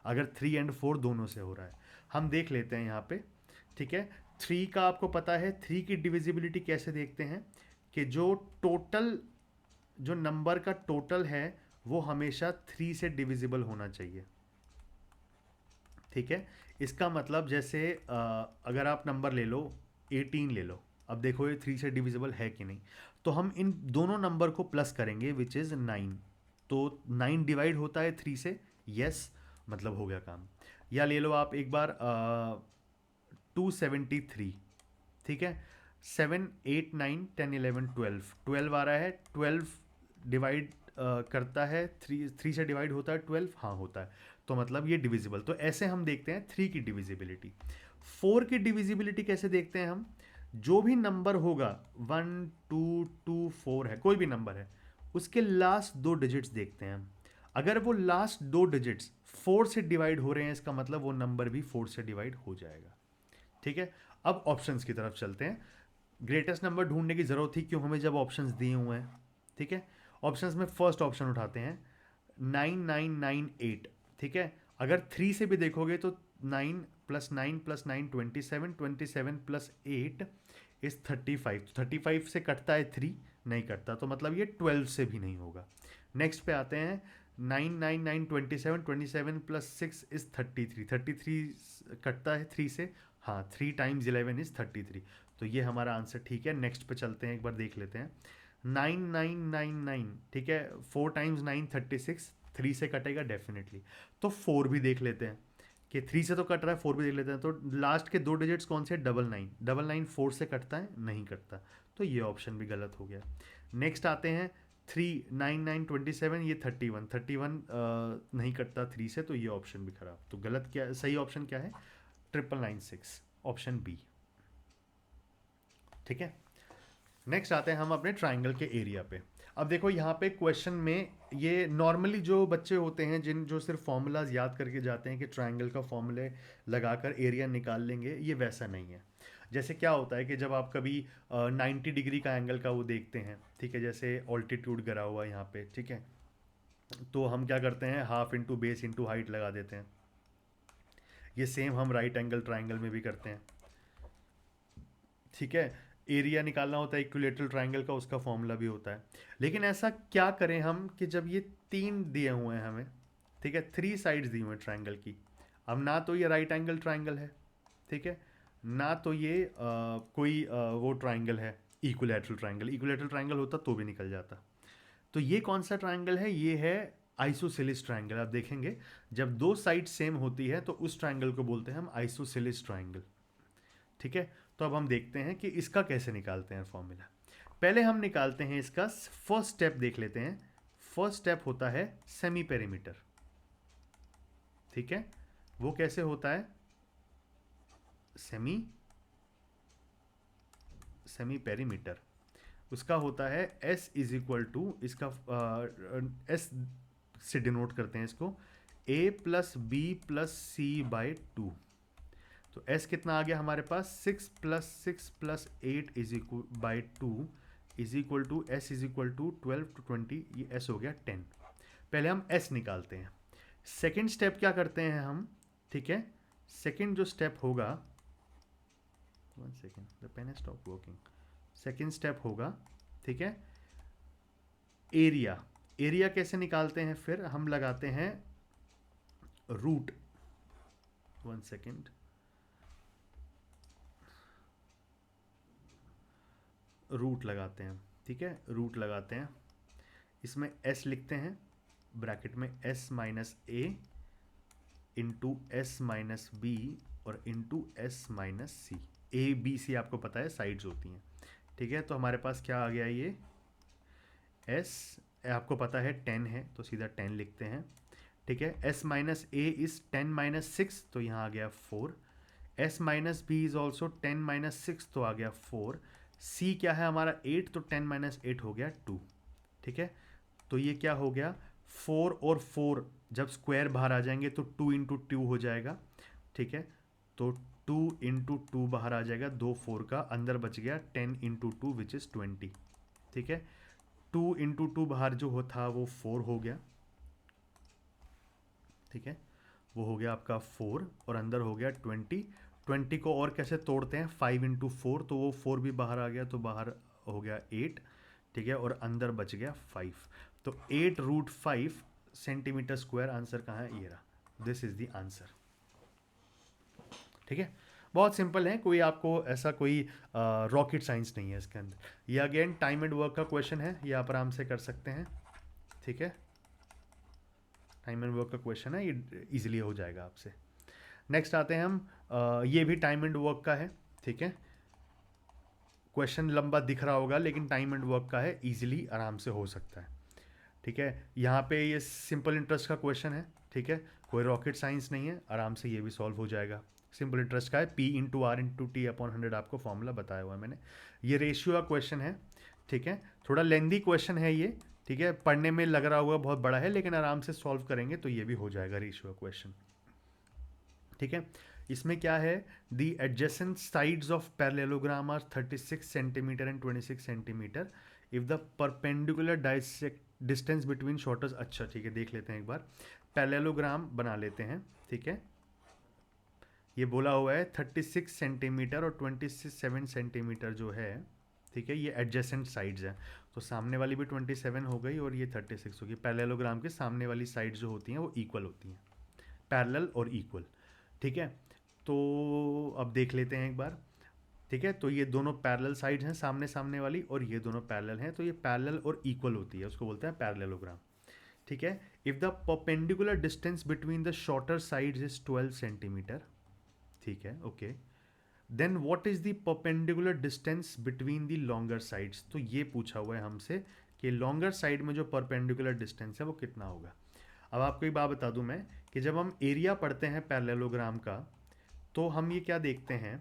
अगर 3 एंड 4 दोनों से हो रहा है, हम देख लेते हैं यहाँ पे। ठीक है, 3 का आपको पता है, 3 की डिविजिबिलिटी कैसे देखते हैं कि जो टोटल, जो नंबर का टोटल है वो हमेशा 3 से डिविजिबल होना चाहिए। ठीक है, इसका मतलब जैसे अगर आप नंबर ले लो 18 ले लो, अब देखो ये 3 से डिविजिबल है कि नहीं। तो हम इन दोनों नंबर को प्लस करेंगे विच इज़ 9। तो 9 डिवाइड होता है 3 से, यस, मतलब हो गया काम। या ले लो आप एक बार 273। ठीक है, 7, 8, 9, 10, 11, 12, 12 आ रहा है। 12 डिवाइड करता है 3 से डिवाइड होता है 12, हाँ होता है, तो मतलब ये डिविजिबल। तो ऐसे हम देखते हैं 3 की डिविजिबिलिटी। 4 की डिविजिबिलिटी कैसे देखते हैं हम? जो भी नंबर होगा 1, 2, 2, 4 है, कोई भी नंबर है, उसके लास्ट 2 डिजिट्स देखते हैं हम। अगर वो लास्ट 2 डिजिट्स 4 से डिवाइड हो रहे हैं, इसका मतलब वो नंबर भी 4 से डिवाइड हो जाएगा। ठीक है, अब ऑप्शंस की तरफ चलते हैं। ग्रेटेस्ट नंबर ढूंढने की जरूरत थी क्यों हमें, जब ऑप्शंस दिए हुए हैं। ठीक है, ऑप्शंस में फर्स्ट ऑप्शन उठाते हैं, 9998। ठीक है, अगर 3 से भी देखोगे तो 9 + 9 + 9 27, 27 + 8 इज 35। 35 से कटता है 3, नहीं कटता, तो मतलब ये 12 से भी नहीं होगा। नेक्स्ट पे आते हैं, 9, 9, 9, 27, 27 + 6 इज 33। 33 कटता है 3 से, हाँ, 3 × 11 इज 33। तो ये हमारा आंसर ठीक है। नेक्स्ट पे चलते हैं, एक बार देख लेते हैं। 9999, ठीक है, 4 × 9 36, 3 से कटेगा डेफिनेटली। तो 4 भी देख लेते हैं कि 3 से तो कट रहा है, 4 भी देख लेते हैं। तो लास्ट के 2 डिजिट्स कौन से? 99। 99 4 से कटता है? नहीं कटता, तो ये ऑप्शन भी गलत हो गया। नेक्स्ट आते हैं 3, 9, 9, 27, ये 31। 31 नहीं कटता 3 से, तो ये ऑप्शन भी खराब। तो गलत क्या, सही ऑप्शन क्या है? 9996, ऑप्शन बी। ठीक है, नेक्स्ट आते हैं हम अपने ट्राइंगल के एरिया पे। अब देखो यहाँ पे क्वेश्चन में ये नॉर्मली जो बच्चे होते हैं जो सिर्फ फॉर्मूलाज याद करके जाते हैं कि ट्राइंगल का फॉर्मूले लगाकर एरिया निकाल लेंगे, ये वैसा नहीं है। जैसे क्या होता है कि जब आप कभी 90 डिग्री का एंगल का वो देखते हैं, ठीक है, जैसे ऑल्टीट्यूड गिरा हुआ है यहाँ पे, ठीक है, तो हम क्या करते हैं, half into base into height लगा देते हैं। ये सेम हम राइट एंगल ट्राइंगल में भी करते हैं, ठीक है। एरिया निकालना होता है इक्विलेटरल ट्राइंगल का, उसका फॉर्मूला भी होता है। लेकिन ऐसा क्या करें हम कि जब ये 3 दिए हुए हैं हमें, ठीक है, 3 साइड्स दी हुई हैं ट्राइंगल की। अब ना तो ये राइट एंगल ट्राइंगल है, ठीक है, ना तो ये कोई वो ट्राइंगल है इक्विलेटरल ट्राइंगल। इक्विलेटरल ट्राइंगल होता तो भी निकल जाता। तो ये कौन सा ट्राइंगल है, ये है आइसोसेलिस ट्राइंगल। आप देखेंगे जब 2 साइड सेम होती है तो उस ट्राइंगल को बोलते हैं हम आइसोसेलिस ट्राइंगल, ठीक है। तो अब हम देखते हैं कि इसका कैसे निकालते हैं फॉर्मूला। पहले हम निकालते हैं इसका फर्स्ट स्टेप, देख लेते हैं। फर्स्ट स्टेप होता है सेमी पेरीमीटर, ठीक है। वो कैसे होता है, सेमी पेरीमीटर, उसका होता है S इज इक्वल टू, इसका S से डिनोट करते हैं इसको, A plus B plus C by 2। तो S कितना आ गया हमारे पास, 6 + 6 + 8 is equal by 2 is equal to S is equal to 12 to 20, ये S हो गया 10। पहले हम S निकालते हैं। सेकेंड स्टेप क्या करते हैं हम, ठीक है, सेकेंड जो स्टेप होगा, 1 second, the pen has stop working. Second step होगा, ठीक है, एरिया। एरिया कैसे निकालते हैं, फिर हम लगाते हैं रूट, 1 सेकेंड, रूट लगाते हैं, ठीक है, रूट लगाते हैं। इसमें S लिखते हैं ब्रैकेट में, S minus A into S minus B और into S minus C. A B C आपको पता है साइड्स होती हैं, ठीक है। तो हमारे पास क्या आ गया, ये S आपको पता है 10 है तो सीधा 10 लिखते हैं, ठीक है। S minus A is 10 minus 6 तो यहाँ आ गया 4। S minus B is also 10 minus 6 तो आ गया 4। C क्या है हमारा 8, तो 10 माइनस 8 हो गया 2, ठीक है। तो ये क्या हो गया, 4 और 4 जब स्क्वायर बाहर आ जाएंगे तो 2 इंटू 2 हो जाएगा, ठीक है। तो 2 इंटू 2 बाहर आ जाएगा, 2 4 का, अंदर बच गया 10 इंटू 2 विच इज़ 20, ठीक है। 2 इंटू 2 बाहर जो था वो 4 हो गया, ठीक है, वो हो गया आपका 4 और अंदर हो गया 20। 20 को और कैसे तोड़ते हैं, 5 इंटू 4, तो वो 4 भी बाहर आ गया तो बाहर हो गया 8, ठीक है, और अंदर बच गया 5। तो 8√5 सेंटीमीटर स्क्वायर आंसर कहाँ है, ये रहा, दिस इज द आंसर, ठीक है। बहुत सिंपल है, कोई आपको ऐसा कोई रॉकेट साइंस नहीं है इसके अंदर। ये अगेन टाइम एंड वर्क का क्वेश्चन है, ये आप आराम से कर सकते हैं, ठीक है। टाइम एंड वर्क का क्वेश्चन है, ये इजीली हो जाएगा आपसे। नेक्स्ट आते हैं हम, ये भी टाइम एंड वर्क का है, ठीक है। क्वेश्चन लंबा दिख रहा होगा लेकिन टाइम एंड वर्क का है, इजीली आराम से हो सकता है, ठीक है। यहाँ पे ये सिंपल इंटरेस्ट का क्वेश्चन है, ठीक है, कोई रॉकेट साइंस नहीं है, आराम से ये भी सॉल्व हो जाएगा। सिंपल इंटरेस्ट का है, P into R into T upon 100 आपको फॉर्मूला बताया हुआ है मैंने। ये रेशियो का क्वेश्चन है, ठीक है, थोड़ा लेंदी क्वेश्चन है ये, ठीक है, पढ़ने में लग रहा होगा बहुत बड़ा है लेकिन आराम से सॉल्व करेंगे तो ये भी हो जाएगा रेशियो का क्वेश्चन, ठीक है। इसमें क्या है, the adjacent sides of parallelogram are 36 centimetre and 26 centimetre if the perpendicular distance between shorters. अच्छा ठीक है, देख लेते हैं एक बार, पैरेललोग्राम बना लेते हैं, ठीक है। ये बोला हुआ है 36 सेंटीमीटर और 27 सेंटीमीटर जो है, ठीक है, ये एडजेसेंट साइड्स हैं, तो सामने वाली भी 27 हो गई और ये 36 होगी। पैरेललोग्राम के सामने वाली साइड्स जो होती हैं वो इक्वल होती हैं, पैरेलल और इक्वल, ठीक है। तो अब देख लेते हैं एक बार, ठीक है, तो ये दोनों पैरेलल साइड्स हैं सामने सामने वाली और ये दोनों पैरेलल हैं, तो ये पैरेलल और इक्वल होती है, उसको बोलते हैं पैरेललोग्राम, ठीक है। If the perpendicular distance between the shorter sides is 12 centimetre, ठीक है, okay, then what is the perpendicular distance between the longer sides. तो ये पूछा हुआ है हमसे कि लॉन्गर साइड में जो परपेंडिकुलर डिस्टेंस है वो कितना होगा। अब आपको एक बात बता दूं मैं कि जब हम एरिया पढ़ते हैं पैरेललोग्राम का तो हम ये क्या देखते हैं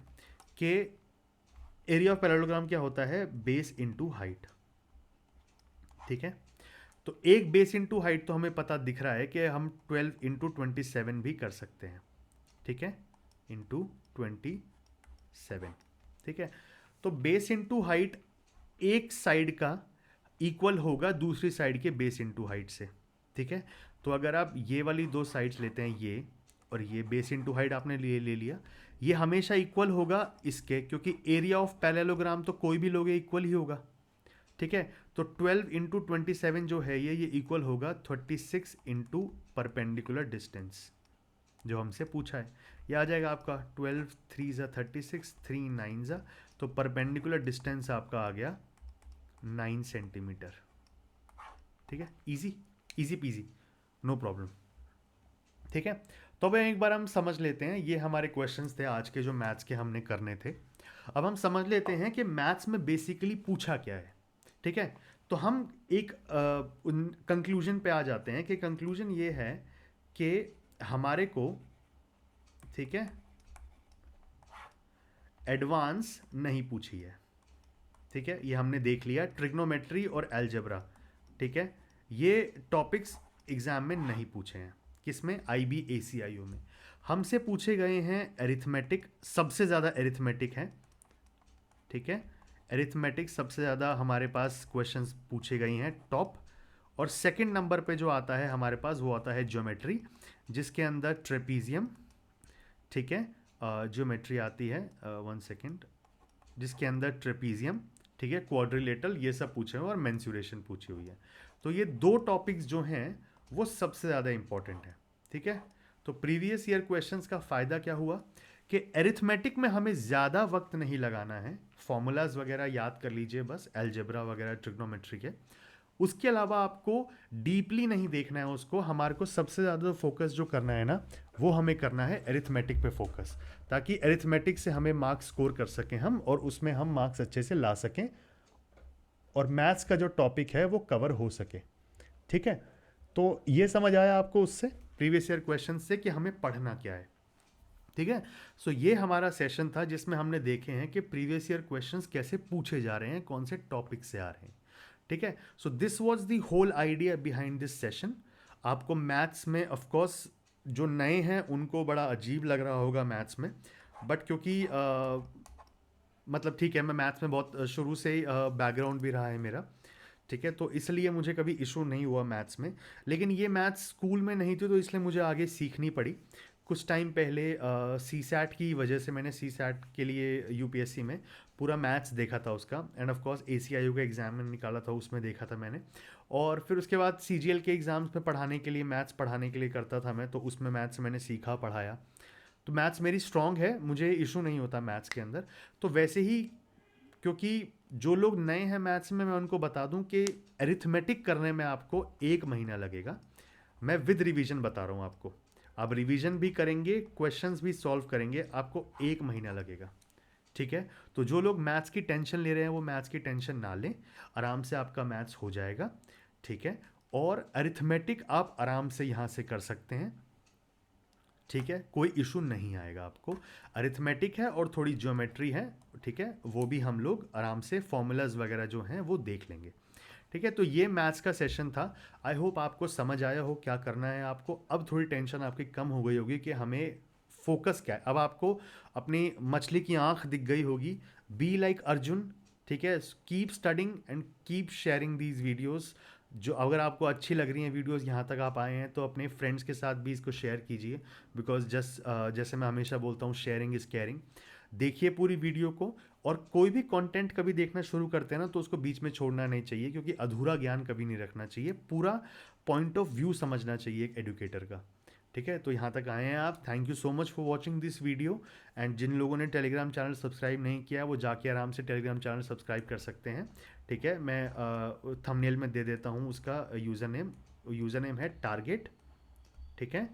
कि एरिया ऑफ पैरेललोग्राम क्या होता है? बेस इनटू हाइट, ठीक है। तो एक बेस इनटू हाइट तो हमें पता दिख रहा है कि हम 12 इंटू 27 भी कर सकते हैं, ठीक है, इंटू 27, ठीक है। तो बेस इनटू हाइट एक साइड का इक्वल होगा दूसरी साइड के बेस इनटू हाइट से, ठीक है। तो अगर आप ये वाली दो साइड्स लेते हैं, ये और ये बेस इनटू हाइट आपने ले लिया, ये हमेशा इक्वल होगा इसके, क्योंकि एरिया ऑफ पैरेललोग्राम तो कोई भी लोगे इक्वल ही होगा, ठीक है। तो 12 इंटू 27 जो है ये इक्वल होगा 36 इंटू परपेंडिकुलर डिस्टेंस जो हमसे पूछा है। ये आ जाएगा आपका 12 3 ज़ा 36, 3 9 ज़ा, तो परपेंडिकुलर डिस्टेंस आपका आ गया 9 सेंटीमीटर, ठीक है। Easy easy peasy, no problem, ठीक है। तो अब एक बार हम समझ लेते हैं, ये हमारे क्वेश्चंस थे आज के जो मैथ्स के हमने करने थे। अब हम समझ लेते हैं कि मैथ्स में बेसिकली पूछा क्या है, ठीक है। तो हम एक कंक्लूजन पे आ जाते हैं कि कंक्लूजन ये है कि हमारे को, ठीक है, एडवांस नहीं पूछी है, ठीक है। ये हमने देख लिया, ट्रिग्नोमेट्री और एलजेब्रा, ठीक है, ये टॉपिक्स एग्जाम में नहीं पूछे हैं। किसमें? IBACIO में हमसे पूछे गए हैं एरिथमेटिक, सबसे ज़्यादा एरिथमेटिक है, ठीक है। एरिथमेटिक सबसे ज़्यादा हमारे पास क्वेश्चंस पूछे गए हैं टॉप, और सेकंड नंबर पे जो आता है हमारे पास वो आता है ज्योमेट्री, जिसके अंदर ट्रेपीजियम, ठीक है, ज्योमेट्री आती है, 1 सेकेंड, जिसके अंदर ट्रेपीजियम, ठीक है, क्वाड्रिलेटरल, ये सब पूछे हुए और मेंसुरेशन पूछी हुई है। तो ये दो टॉपिक्स जो हैं वो सबसे ज़्यादा इंपॉर्टेंट है, ठीक है। तो प्रीवियस ईयर क्वेश्चंस का फ़ायदा क्या हुआ कि एरिथमेटिक में हमें ज़्यादा वक्त नहीं लगाना है, फॉर्मूलाज वगैरह याद कर लीजिए बस, एलजेब्रा वगैरह ट्रिग्नोमेट्री के, उसके अलावा आपको डीपली नहीं देखना है उसको। हमारे को सबसे ज़्यादा फोकस जो करना है ना, वो हमें करना है एरिथमेटिक पे फोकस, ताकि एरिथमेटिक से हमें मार्क्स स्कोर कर सकें हम, और उसमें हम मार्क्स अच्छे से ला सकें, और मैथ्स का जो टॉपिक है वो कवर हो सके, ठीक है। तो ये समझ आया आपको उससे, प्रीवियस ईयर क्वेश्चन से, कि हमें पढ़ना क्या है, ठीक है। सो ये हमारा सेशन था जिसमें हमने देखे हैं कि प्रीवियस ईयर क्वेश्चंस कैसे पूछे जा रहे हैं, कौन से टॉपिक से आ रहे हैं, ठीक है। So this was the whole idea behind this session. आपको मैथ्स में ऑफ कोर्स जो नए हैं उनको बड़ा अजीब लग रहा होगा मैथ्स में, बट क्योंकि मतलब ठीक है, मैं मैथ्स में बहुत शुरू से ही बैकग्राउंड भी रहा है मेरा, ठीक है, तो इसलिए मुझे कभी इशू नहीं हुआ मैथ्स में। लेकिन ये मैथ्स स्कूल में नहीं थी तो इसलिए मुझे आगे सीखनी पड़ी। कुछ टाइम पहले सी सैट की वजह से मैंने सी सैट के लिए यूपीएससी में पूरा मैथ्स देखा था उसका, एंड ऑफ कोर्स ACIU का एग्ज़ाम में निकाला था, उसमें देखा था मैंने। और फिर उसके बाद CGL के एग्ज़ाम्स में पढ़ाने के लिए, मैथ्स पढ़ाने के लिए करता था मैं, तो उसमें मैथ्स मैंने सीखा, पढ़ाया। तो मैथ्स मेरी स्ट्रॉन्ग है, मुझे इशू नहीं होता मैथ्स के अंदर। तो वैसे ही, क्योंकि जो लोग नए हैं मैथ्स में, मैं उनको बता दूं कि अरिथमेटिक करने में आपको 1 महीना लगेगा। मैं विद रिवीजन बता रहा हूँ आपको, आप रिवीजन भी करेंगे, क्वेश्चंस भी सॉल्व करेंगे, आपको 1 महीना लगेगा, ठीक है। तो जो लोग मैथ्स की टेंशन ले रहे हैं वो मैथ्स की टेंशन ना लें, आराम से आपका मैथ्स हो जाएगा, ठीक है। और अरिथमेटिक आप आराम से यहाँ से कर सकते हैं, ठीक है, कोई इशू नहीं आएगा आपको। अरिथमेटिक है और थोड़ी ज्योमेट्री है, ठीक है, वो भी हम लोग आराम से फॉर्मूलाज वगैरह जो हैं वो देख लेंगे, ठीक है। तो ये मैथ्स का सेशन था। आई होप आपको समझ आया हो क्या करना है आपको। अब थोड़ी टेंशन आपकी कम हो गई होगी कि हमें फोकस क्या है। अब आपको अपनी मछली की आंख दिख गई होगी। बी लाइक अर्जुन, ठीक है, keep studying and keep sharing these videos. जो अगर आपको अच्छी लग रही हैं वीडियोस, यहाँ तक आप आए हैं, तो अपने फ्रेंड्स के साथ भी इसको शेयर कीजिए, बिकॉज जैसे मैं हमेशा बोलता हूँ, शेयरिंग इज़ केयरिंग। देखिए पूरी वीडियो को, और कोई भी कंटेंट कभी देखना शुरू करते हैं ना तो उसको बीच में छोड़ना नहीं चाहिए, क्योंकि अधूरा ज्ञान कभी नहीं रखना चाहिए, पूरा पॉइंट ऑफ व्यू समझना चाहिए एक एडुकेटर का, ठीक है। तो यहाँ तक आए हैं आप, thank you so much for watching this video. And जिन लोगों ने टेलीग्राम चैनल सब्सक्राइब नहीं किया वो जाके आराम से टेलीग्राम चैनल सब्सक्राइब कर सकते हैं, ठीक है। मैं थंबनेल में दे देता हूँ उसका यूज़र नेम है टारगेट, ठीक है,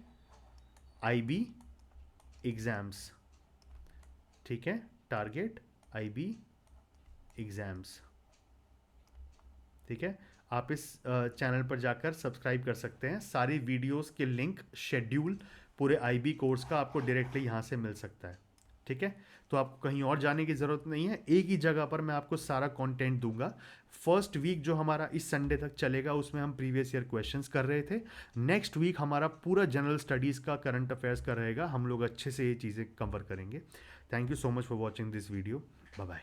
IB एग्ज़ाम्स, ठीक है, टारगेट IB एग्ज़ाम्स, ठीक है। आप इस चैनल पर जाकर सब्सक्राइब कर सकते हैं। सारी वीडियोस के लिंक, शेड्यूल पूरे IB कोर्स का आपको डायरेक्टली यहाँ से मिल सकता है, ठीक है, तो आपको कहीं और जाने की ज़रूरत नहीं है, एक ही जगह पर मैं आपको सारा कंटेंट दूंगा। फर्स्ट वीक जो हमारा इस संडे तक चलेगा उसमें हम प्रीवियस ईयर क्वेश्चंस कर रहे थे। नेक्स्ट वीक हमारा पूरा जनरल स्टडीज़ का, करंट अफेयर्स का रहेगा, हम लोग अच्छे से ये चीज़ें कवर करेंगे। Thank you so much for watching this video. Bye bye.